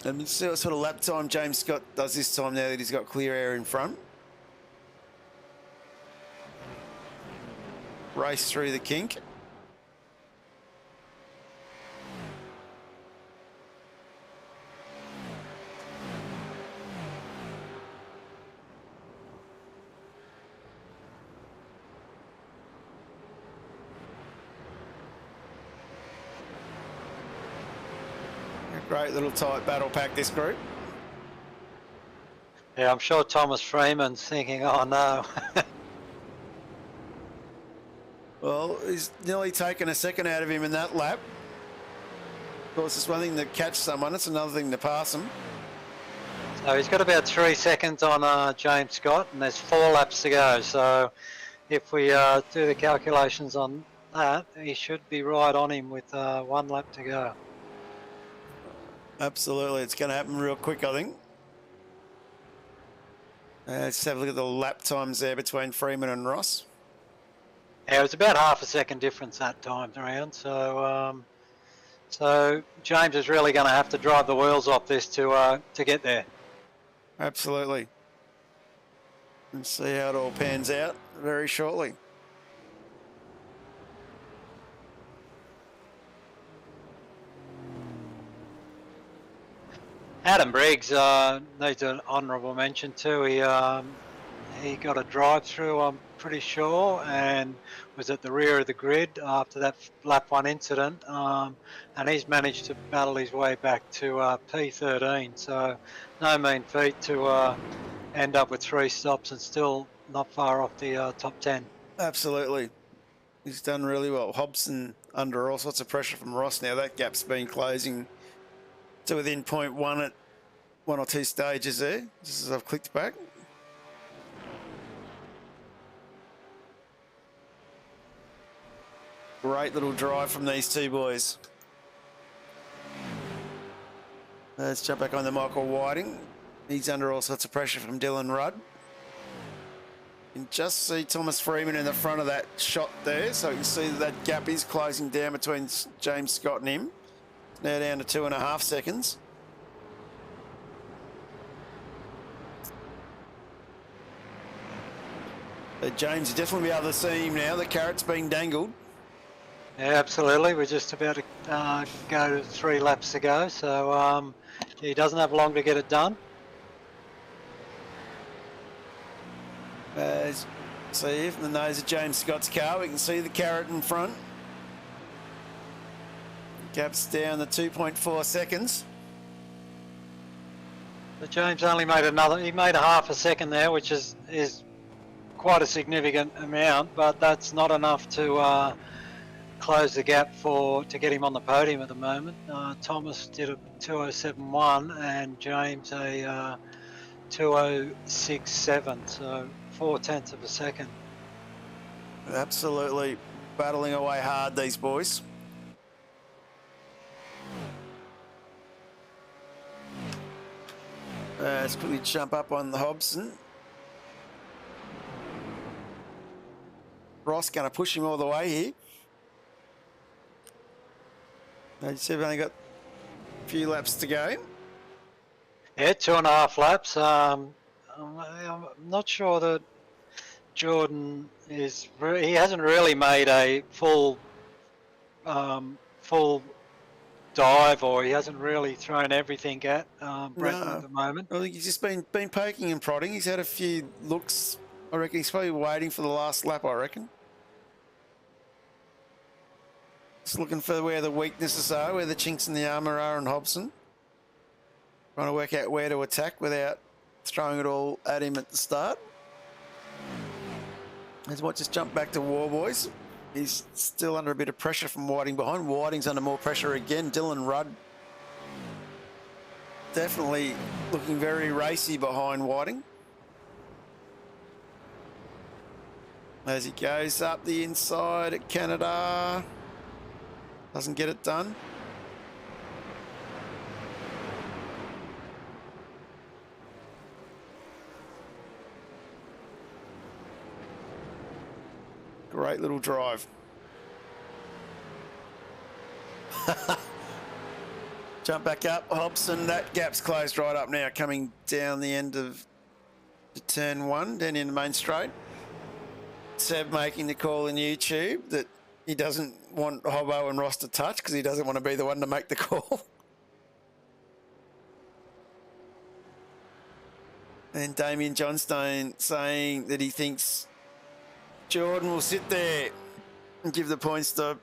And we'll see what sort of lap time James Scott does this time now that he's got clear air in front. Race through the kink. Great little tight battle pack, this group. Yeah, I'm sure Thomas Freeman's thinking, oh no. Well, he's nearly taken a second out of him in that lap. Of course, it's one thing to catch someone, it's another thing to pass them. So he's got about 3 seconds on James Scott, and there's 4 laps to go. So if we do the calculations on that, he should be right on him with 1 lap to go. Absolutely, it's going to happen real quick, I think. Let's have a look at the lap times there between Freeman and Ross. Yeah, it was about half a second difference that time around. So, so James is really going to have to drive the wheels off this to get there. Absolutely. And see how it all pans out very shortly. Adam Briggs needs an honourable mention too. He got a drive through, I'm pretty sure, and was at the rear of the grid after that lap 1 incident, and he's managed to battle his way back to P13. So no mean feat to end up with 3 stops and still not far off the top 10. Absolutely. He's done really well. Hobson under all sorts of pressure from Ross now. That gap's been closing to within 0.1 at 1 or 2 stages there, just as I've clicked back. Great little drive from these two boys. Let's jump back on to Michael Whiting. He's under all sorts of pressure from Dylan Rudd. You can just see Thomas Freeman in the front of that shot there, so you can see that gap is closing down between James Scott and him. Now down to 2.5 seconds. But James will definitely be able to see him now. The carrot's being dangled. Yeah, absolutely. We're just about to go to 3 laps to go, so he doesn't have long to get it done. See from the nose of James Scott's car, we can see the carrot in front. Gap's down to 2.4 seconds. But James only made he made a half a second there, which is quite a significant amount, but that's not enough to close the gap to get him on the podium at the moment. Thomas did a 2:07.1 and James a 2:06.7, so 0.4 of a second. Absolutely battling away hard, these boys. Let's quickly jump up on the Hobson. Ross going to push him all the way here. You see we've only got a few laps to go. Yeah, 2.5 laps. I'm not sure that Jordan he hasn't really made a full dive, or he hasn't really thrown everything at Brenton at the moment. I think he's just been poking and prodding. He's had a few looks. I reckon he's probably waiting for the last lap, I reckon. Just looking for where the weaknesses are, where the chinks in the armour are on Hobson. Trying to work out where to attack without throwing it all at him at the start. As might just jump back to Warboys. He's still under a bit of pressure from Whiting behind. Whiting's under more pressure again. Dylan Rudd definitely looking very racy behind Whiting. As he goes up the inside at Canada. Doesn't get it done. Great little drive. Jump back up, Hobson. That gap's closed right up now, coming down the end of the turn one, down in the main straight. Seb making the call in YouTube that he doesn't want Hobbo and Ross to touch because he doesn't want to be the one to make the call. And Damien Johnstone saying that he thinks Jordan will sit there and give the points to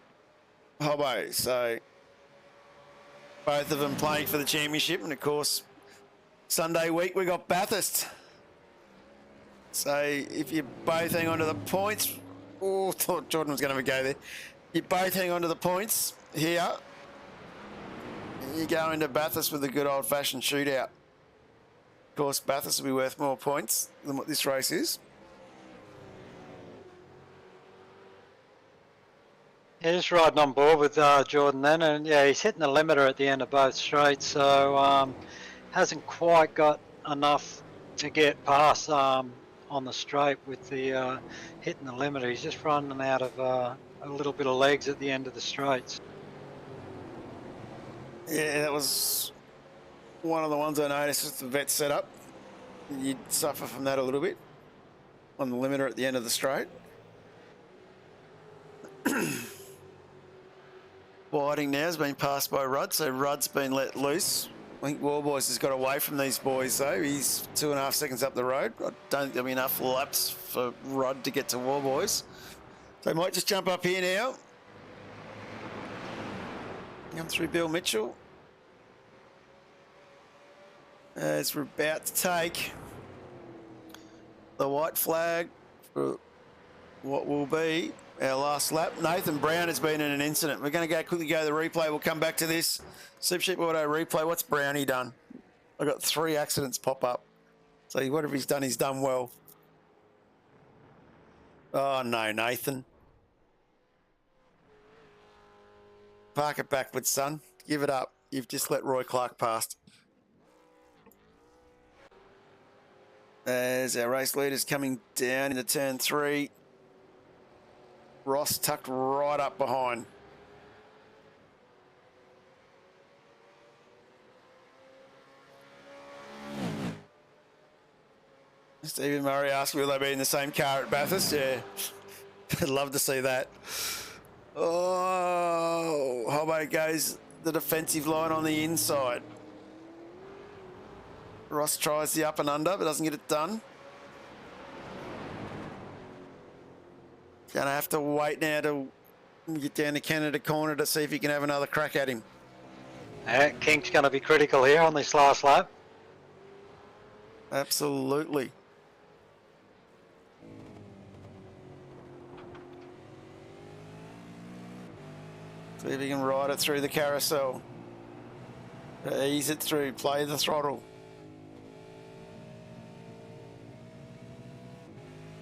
Hobbo. So both of them playing for the championship. And of course, Sunday week we got Bathurst. So if you both hang on to the points, thought Jordan was going to go there. You both hang on to the points here. You go into Bathurst with a good old-fashioned shootout. Of course, Bathurst will be worth more points than what this race is. Yeah, just riding on board with Jordan then, and yeah, he's hitting the limiter at the end of both straights, so hasn't quite got enough to get past on the straight with the hitting the limiter. He's just running out of a little bit of legs at the end of the straights. Yeah, that was one of the ones I noticed with the vet setup. You'd suffer from that a little bit on the limiter at the end of the straight. Whiting now has been passed by Rudd, so Rudd's been let loose. I think Warboys has got away from these boys though. He's 2.5 seconds up the road. I don't think there'll be enough laps for Rudd to get to Warboys. So he might just jump up here now. Come through Bill Mitchell. As we're about to take the white flag for what will be our last lap. Nathan Brown has been in an incident. We're going to quickly go to the replay. We'll come back to this. Supercheap Auto replay. What's Brownie done? I've got 3 accidents pop up. So whatever he's done well. Oh no, Nathan. Park it backwards, son. Give it up. You've just let Roy Clark past. As our race leader's coming down into turn 3. Ross tucked right up behind. Stephen Murray asked will they be in the same car at Bathurst? Yeah, I'd love to see that. Oh, Hobbo goes the defensive line on the inside. Ross tries the up and under, but doesn't get it done. Gonna have to wait now to get down to Canada corner to see if he can have another crack at him. King's going to be critical here on this last lap. Absolutely. See if he can ride it through the carousel. Ease it through, play the throttle.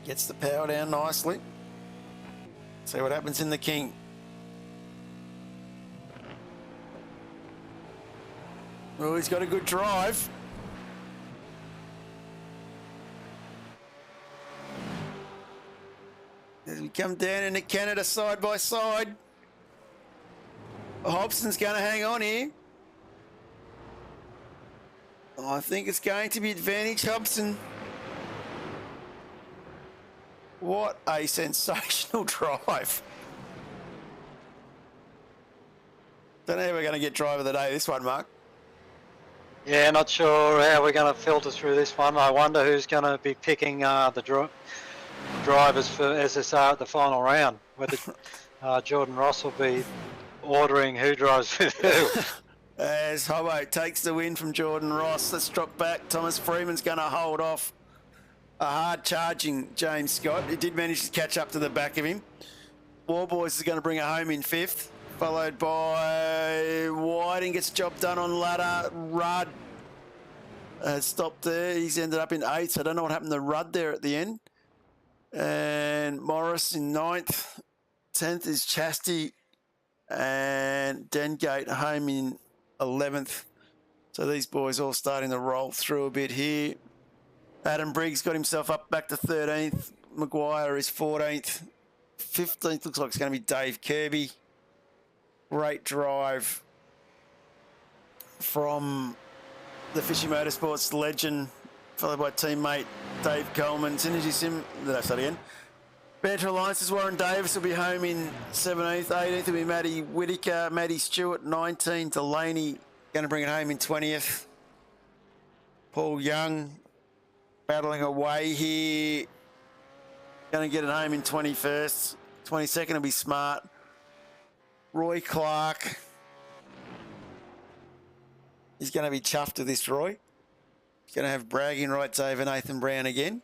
Gets the power down nicely. See what happens in the King. Oh, he's got a good drive. As we come down into Canada side by side. Hobson's going to hang on here. I think it's going to be advantage Hobson. What a sensational drive. Don't know how we're going to get driver of the day this one, Mark. Yeah, not sure how we're going to filter through this one. I wonder who's going to be picking the drivers for SSR at the final round. Whether Jordan Ross will be ordering who drives with who. As Hobbo takes the win from Jordan Ross. Let's drop back. Thomas Freeman's going to hold off a hard charging James Scott. He did manage to catch up to the back of him. War Boys is going to bring it home in 5th, followed by Whiting gets the job done on ladder. Rudd stopped there. He's ended up in 8th. I don't know what happened to Rudd there at the end. And Morris in 9th. 10th is Chastity. And Dengate home in 11th. So these boys all starting to roll through a bit here. Adam Briggs got himself up back to 13th. Maguire is 14th. 15th looks like it's going to be Dave Kirby. Great drive from the Fishy Motorsports legend, followed by teammate Dave Coleman. Synergy Sim, that's that again. Banter Alliance's Warren Davis will be home in 17th. 18th will be Matty Whitaker. Matty Stewart, 19th. Delaney going to bring it home in 20th. Paul Young battling away here. Going to get it home in 21st. 22nd will be Smart. Roy Clark. He's going to be chuffed with this, Roy. He's going to have bragging rights over Nathan Brown again.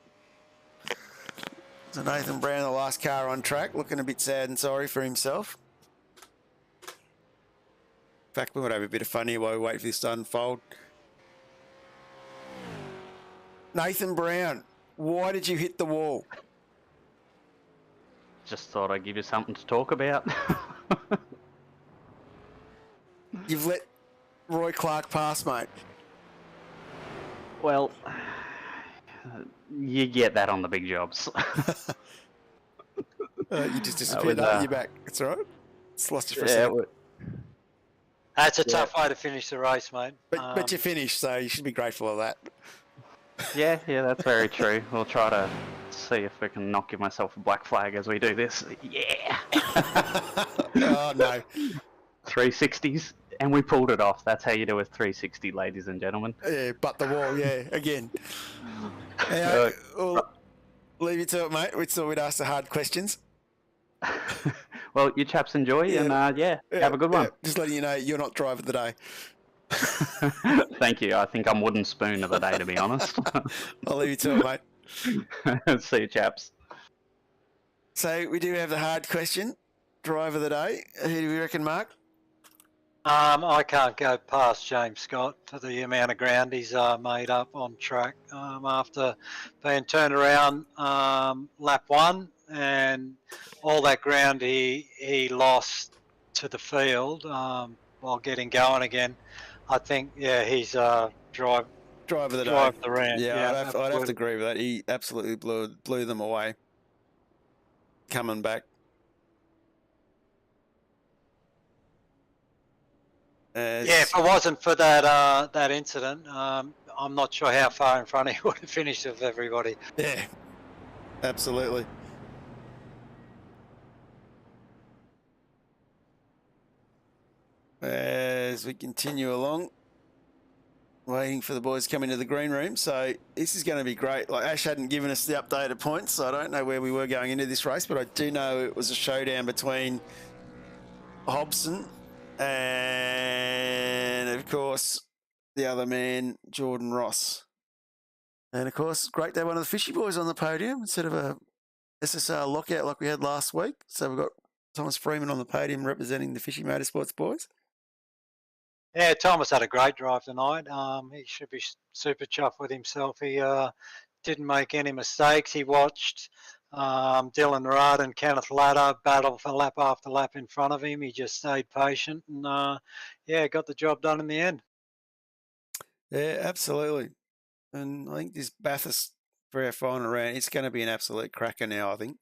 So Nathan Brown, the last car on track, looking a bit sad and sorry for himself. In fact, we might have a bit of fun here while we wait for this to unfold. Nathan Brown, why did you hit the wall? Just thought I'd give you something to talk about. You've let Roy Clark pass, mate. Well, you get that on the big jobs. You just disappeared, you're back. It's all right. It's lost you for a second. That's a tough way to finish the race, mate. But you finished, so you should be grateful of that. Yeah, that's very true. We'll try to see if we can knock myself a black flag as we do this. Yeah. Oh, no. 360s, and we pulled it off. That's how you do a 360, ladies and gentlemen. Yeah, but the wall, yeah, again. We'll leave you to it, mate. We thought we'd ask the hard questions. Well, you chaps enjoy, and have a good one. Just letting you know you're not driver of the day. Thank you. I think I'm wooden spoon of the day, to be honest. I'll leave you to it, mate. See you, chaps. So we do have the hard question. Driver of the day. Who do we reckon, Mark? I can't go past James Scott for the amount of ground he's made up on track after being turned around lap 1 and all that ground he lost to the field while getting going again. I think, he's driver of the round. Yeah, I'd have to agree with that. He absolutely blew them away. Coming back. If it wasn't for that incident, I'm not sure how far in front he would have finished with everybody. Yeah, absolutely. As we continue along, waiting for the boys to come into the green room. So this is going to be great. Like Ash hadn't given us the updated points, so I don't know where we were going into this race, but I do know it was a showdown between Hobson and, of course, the other man, Jordan Ross. And, of course, great to have one of the Fishy boys on the podium instead of a SSR lockout like we had last week. So we've got Thomas Freeman on the podium representing the Fishy Motorsports boys. Yeah, Thomas had a great drive tonight. He should be super chuffed with himself. He didn't make any mistakes. He watched Dylan Rudd and Kenneth Ladder battle for lap after lap in front of him. He just stayed patient and, got the job done in the end. Yeah, absolutely. And I think this Bathurst for our final round, it's going to be an absolute cracker now, I think.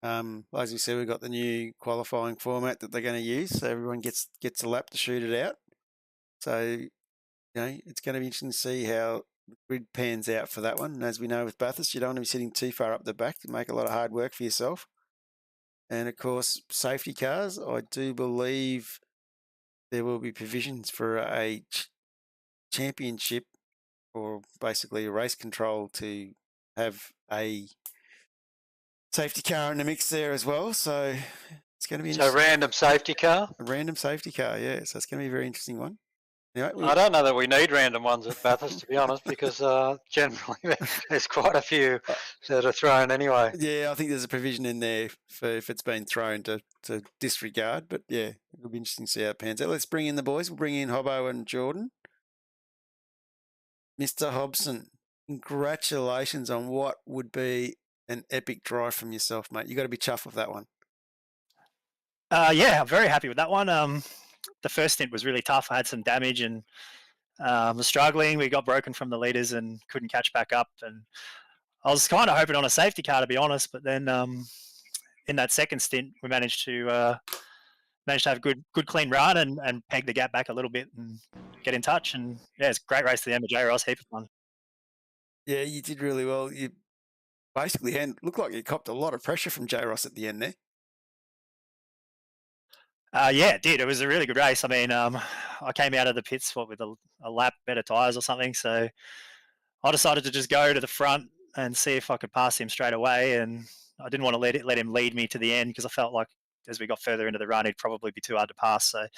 As we said, we've got the new qualifying format that they're going to use, so everyone gets a lap to shoot it out. So, it's going to be interesting to see how the grid pans out for that one. And as we know with Bathurst, you don't want to be sitting too far up the back to make a lot of hard work for yourself. And, of course, safety cars, I do believe there will be provisions for a championship or basically a race control to have a safety car in the mix there as well. So it's going to be So random safety car? a random safety car, yeah. So it's going to be a very interesting one. Anyway, I don't know that we need random ones at Bathurst, to be honest, because generally there's quite a few that are thrown anyway. Yeah, I think there's a provision in there for if it's been thrown to disregard. But yeah, it'll be interesting to see how it pans out. Let's bring in the boys. We'll bring in Hobbo and Jordan. Mr. Hobson, congratulations on what would be an epic drive from yourself, mate. You got to be chuffed with that one. Yeah, I'm very happy with that one. The first stint was really tough. I had some damage and was struggling. We got broken from the leaders and couldn't catch back up. And I was kind of hoping on a safety car, to be honest. But then in that second stint, we managed to have a good clean run and peg the gap back a little bit and get in touch. And yeah, it's a great race to the end of J-Ross, heap of fun. Yeah, you did really well. You basically looked like you copped a lot of pressure from J-Ross at the end there. Yeah, it did. It was a really good race. I mean, I came out of the pits with a lap better tyres or something. So I decided to just go to the front and see if I could pass him straight away. And I didn't want to let him lead me to the end because I felt like as we got further into the run, he'd probably be too hard to pass. So I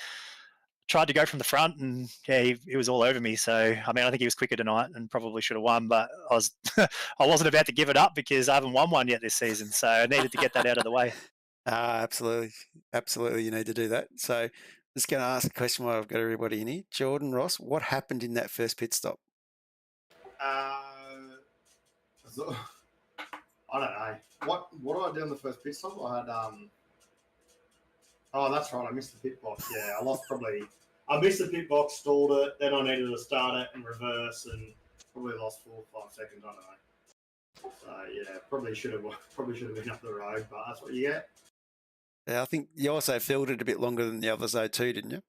tried to go from the front and yeah, he was all over me. So, I mean, I think he was quicker tonight and probably should have won, but I wasn't about to give it up because I haven't won one yet this season. So I needed to get that out of the way. Absolutely. Absolutely. You need to do that. So just going to ask a question while I've got everybody in here. Jordan, Ross, what happened in that first pit stop? I don't know. What did I do on the first pit stop? I had oh, that's right. I missed the pit box. Yeah, I missed the pit box, stalled it. Then I needed to start it and reverse, and probably lost 4 or 5 seconds. I don't know. So yeah, probably should have been up the road, but that's what you get. Yeah, I think you also filtered a bit longer than the others though too, didn't you?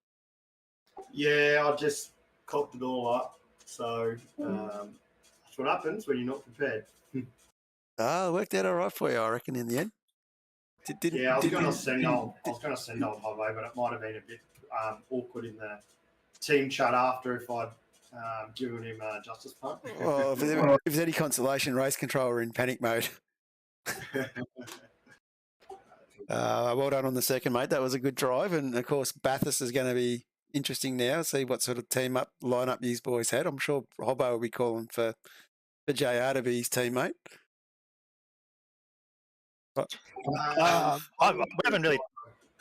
Yeah, I just cocked it all up. So that's what happens when you're not prepared. It worked out all right for you, I reckon, in the end. I was going to send old Hobbo, but it might have been a bit awkward in the team chat after if I'd given him a justice punt. Well, if there's any consolation, race control were in panic mode. Well done on the second, mate. That was a good drive. And, of course, Bathurst is going to be interesting now. See what sort of lineup these boys had. I'm sure Hobbo will be calling for JR to be his teammate. We haven't really...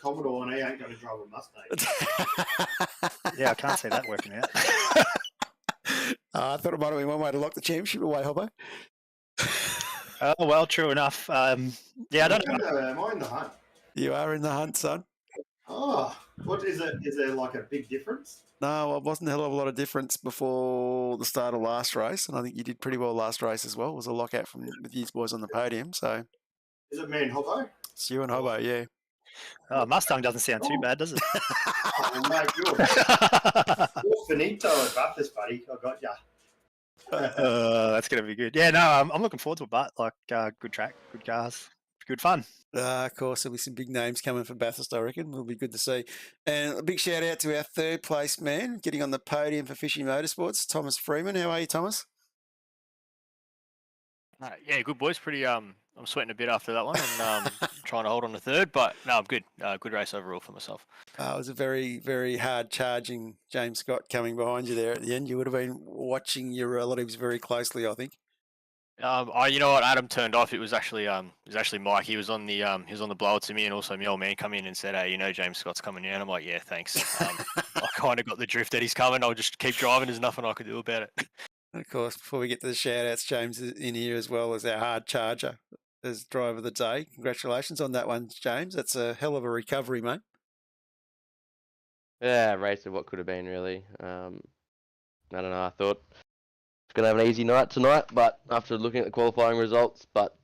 Commodore and he ain't going to drive a Mustang. Yeah, I can't see that working out. I thought it might have been one way to lock the championship away, Hobbo. Well, true enough. Yeah, I don't know. Am I in the hunt? You are in the hunt, son. Oh, what is it? Is there like a big difference? No, it wasn't a hell of a lot of difference before the start of last race, and I think you did pretty well last race as well. It was a lockout with you boys on the podium, so... Is it me and Hobbo? It's you and Hobbo, yeah. Oh, Mustang doesn't sound too bad, does it? Oh, mate, you're finito at Bathurst, buddy. I got ya. That's going to be good. Yeah, no, I'm looking forward to it, but like good track, good cars, good fun. Of course, there'll be some big names coming for Bathurst, I reckon. It'll be good to see. And a big shout out to our third place man, getting on the podium for Fishy Motorsports, Thomas Freeman. How are you, Thomas? Yeah, good boys. Pretty. I'm sweating a bit after that one and trying to hold on to third, but no, I'm good. Good race overall for myself. It was a very, very hard charging James Scott coming behind you there at the end. You would have been watching your relatives very closely, I think. You know what? Adam turned off. It was actually Mike. He was on the blower to me, and also my old man come in and said, "Hey, you know James Scott's coming in." I'm like, "Yeah, thanks." I kind of got the drift that he's coming. I'll just keep driving. There's nothing I could do about it. Of course, before we get to the shout-outs, James is in here as well as our hard charger as driver of the day. Congratulations on that one, James. That's a hell of a recovery, mate. Yeah, race of what could have been, really. I don't know, I thought I was going to have an easy night tonight, but after looking at the qualifying results, but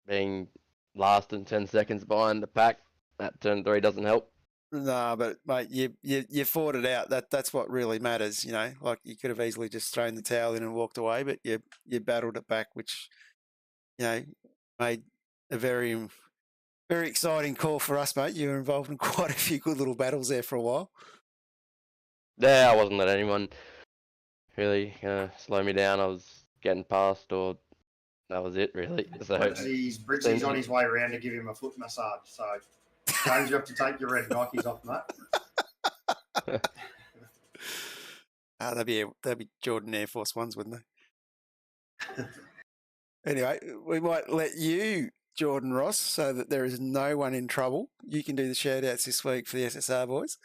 being last and 10 seconds behind the pack, that turn 3 doesn't help. No, but mate, you fought it out. That's what really matters, you know. Like you could have easily just thrown the towel in and walked away, but you battled it back, which made a very, very exciting call for us, mate. You were involved in quite a few good little battles there for a while. Yeah, I wasn't letting anyone really slow me down. I was getting past, or that was it really. So Britsy's on his way around to give him a foot massage. So James, you have to take your red Nikes off, mate. They'd be Jordan Air Force Ones, wouldn't they? Anyway, we might let you, Jordan Ross, so that there is no one in trouble. You can do the shout-outs this week for the SSR boys.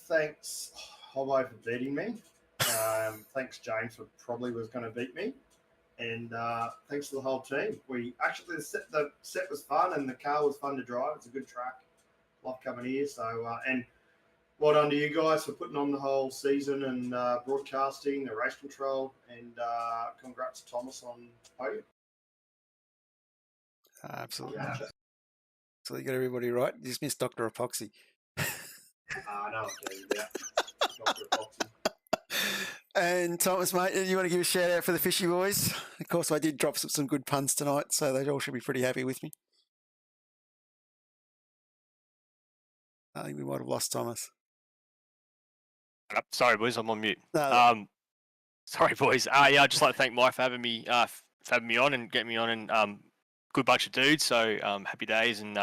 Thanks, Hobbo, for beating me. Thanks, James, for probably was going to beat me. And thanks to the whole team. We actually, the set was fun and the car was fun to drive. It's a good track. Love coming here. So, and well done to you guys for putting on the whole season and broadcasting, the race control, and congrats to Thomas on podium. Absolutely. So you got everybody right. You just missed Dr. Epoxy. No, I'm kidding about Dr. Epoxy. And Thomas, mate, you want to give a shout out for the Fishy boys? Of course, I did drop some good puns tonight, so they all should be pretty happy with me. I think we might have lost Thomas. Sorry, boys, I'm on mute. No. Sorry, boys. Yeah, I'd just like to thank Mike for having me on and getting me on, and good bunch of dudes. So happy days, and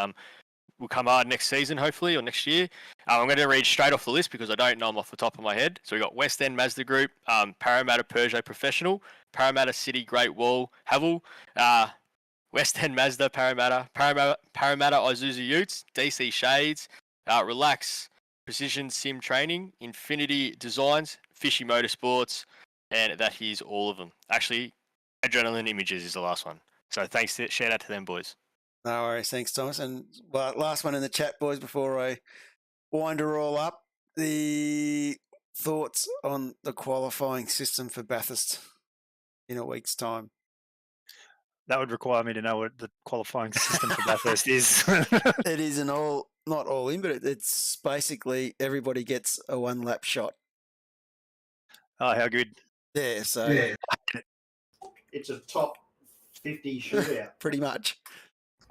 we'll come hard next season, hopefully, or next year. I'm going to read straight off the list because I don't know them off the top of my head. So we got West End Mazda Group, Parramatta Peugeot Professional, Parramatta City Great Wall Havel, West End Mazda Parramatta Isuzu Utes, DC Shades, Relax Precision Sim Training, Infinity Designs, Fishy Motorsports, and that is all of them. Actually, Adrenaline Images is the last one. So thanks, shout out to them, boys. No worries, thanks, Thomas. And last one in the chat, boys, before I wind her all up, the thoughts on the qualifying system for Bathurst in a week's time. That would require me to know what the qualifying system for Bathurst is. It is not all in, but it's basically everybody gets a one-lap shot. Oh, how good. Yeah, so... Yeah. It's a top 50 shootout. Pretty much.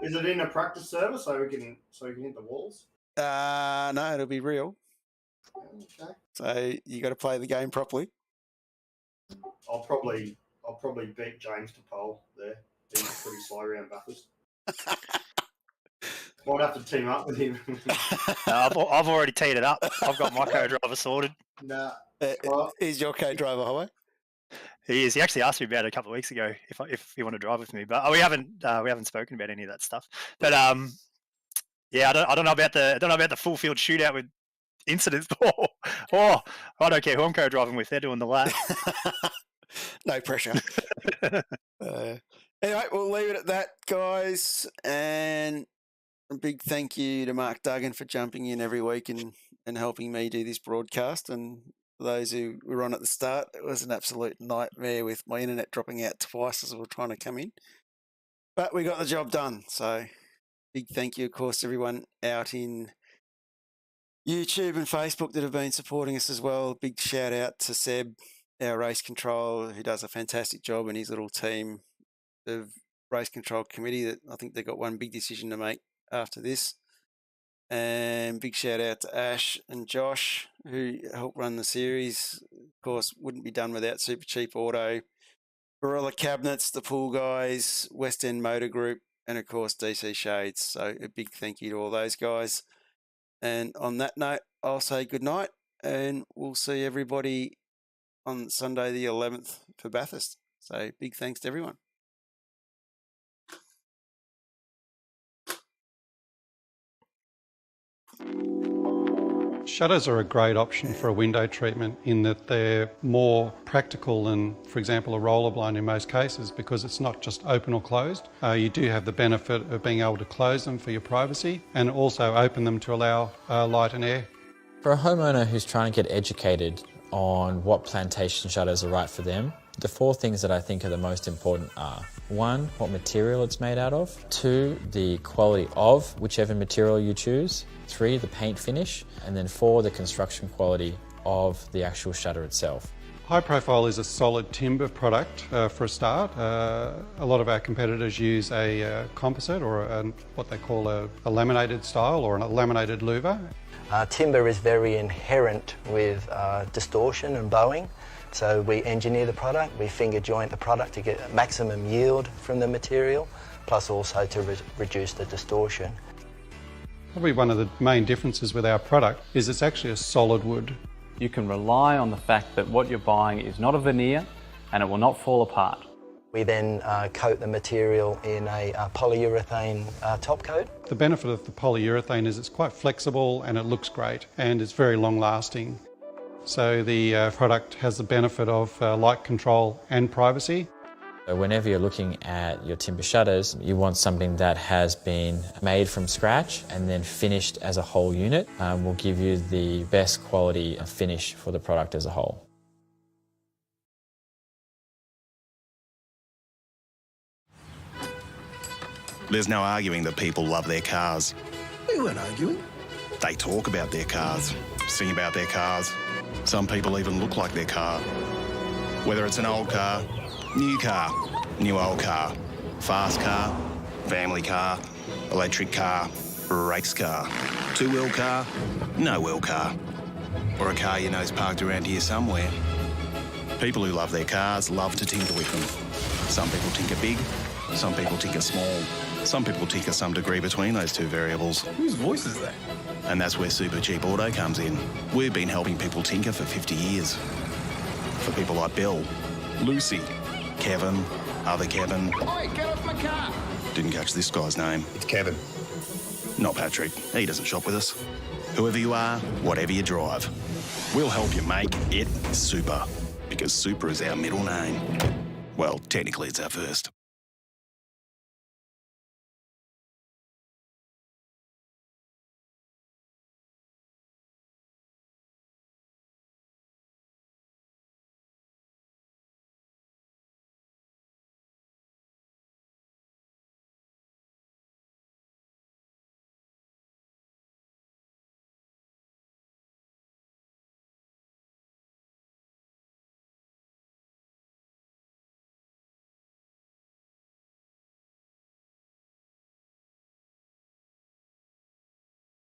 Is it in a practice server so we can hit the walls? No, it'll be real. Okay. So you got to play the game properly. I'll probably beat James to pole there. He's pretty slow around Bathurst. Might have to team up with him. I've already teed it up. I've got my co-driver sorted. Nah. Is your co-driver, Howie? He is. He actually asked me about it a couple of weeks ago if he wanted to drive with me, but we haven't spoken about any of that stuff. But yeah, I don't know about the full field shootout with incidents. I don't care who I'm co-driving with. They're doing the lap. No pressure. Anyway, we'll leave it at that, guys. And a big thank you to Mark Duggan for jumping in every week and helping me do this broadcast. And for those who were on at the start, it was an absolute nightmare with my internet dropping out twice as we were trying to come in. But we got the job done. So big thank you, of course, to everyone out in YouTube and Facebook that have been supporting us as well. Big shout out to Seb, our race control, who does a fantastic job, and his little team of race control committee that I think they've got one big decision to make after this. And big shout out to Ash and Josh, who helped run the series. Of course, wouldn't be done without Supercheap Auto, Barilla Cabinets, the Pool Guys, West End Motor Group, and of course DC Shades. So a big thank you to all those guys. And on that note, I'll say good night, and we'll see everybody on Sunday the 11th for Bathurst. So big thanks to everyone. Shutters are a great option for a window treatment in that they're more practical than, for example, a roller blind in most cases, because it's not just open or closed. You do have the benefit of being able to close them for your privacy and also open them to allow light and air. For a homeowner who's trying to get educated on what plantation shutters are right for them, the four things that I think are the most important are: 1, what material it's made out of; 2, the quality of whichever material you choose; 3, the paint finish; and then 4, the construction quality of the actual shutter itself. High Profile is a solid timber product for a start. A lot of our competitors use a composite or what they call a laminated style or a laminated louver. Timber is very inherent with distortion and bowing, so we engineer the product, we finger joint the product to get maximum yield from the material, plus also to reduce the distortion. Probably one of the main differences with our product is it's actually a solid wood. You can rely on the fact that what you're buying is not a veneer and it will not fall apart. We then coat the material in a polyurethane top coat. The benefit of the polyurethane is it's quite flexible and it looks great and it's very long lasting. So the product has the benefit of light control and privacy. Whenever you're looking at your timber shutters, you want something that has been made from scratch and then finished as a whole unit. Will give you the best quality finish for the product as a whole. There's no arguing that people love their cars. We weren't arguing. They talk about their cars, sing about their cars. Some people even look like their car. Whether it's an old car, new old car, fast car, family car, electric car, race car, two-wheel car, no-wheel car, or a car you know's parked around here somewhere. People who love their cars love to tinker with them. Some people tinker big, some people tinker small. Some people tinker some degree between those two variables. Whose voice is that? And that's where Supercheap Auto comes in. We've been helping people tinker for 50 years. For people like Bill, Lucy, Kevin, other Kevin. Oi, get off my car! Didn't catch this guy's name. It's Kevin. Not Patrick. He doesn't shop with us. Whoever you are, whatever you drive, we'll help you make it super. Because super is our middle name. Well, technically it's our first.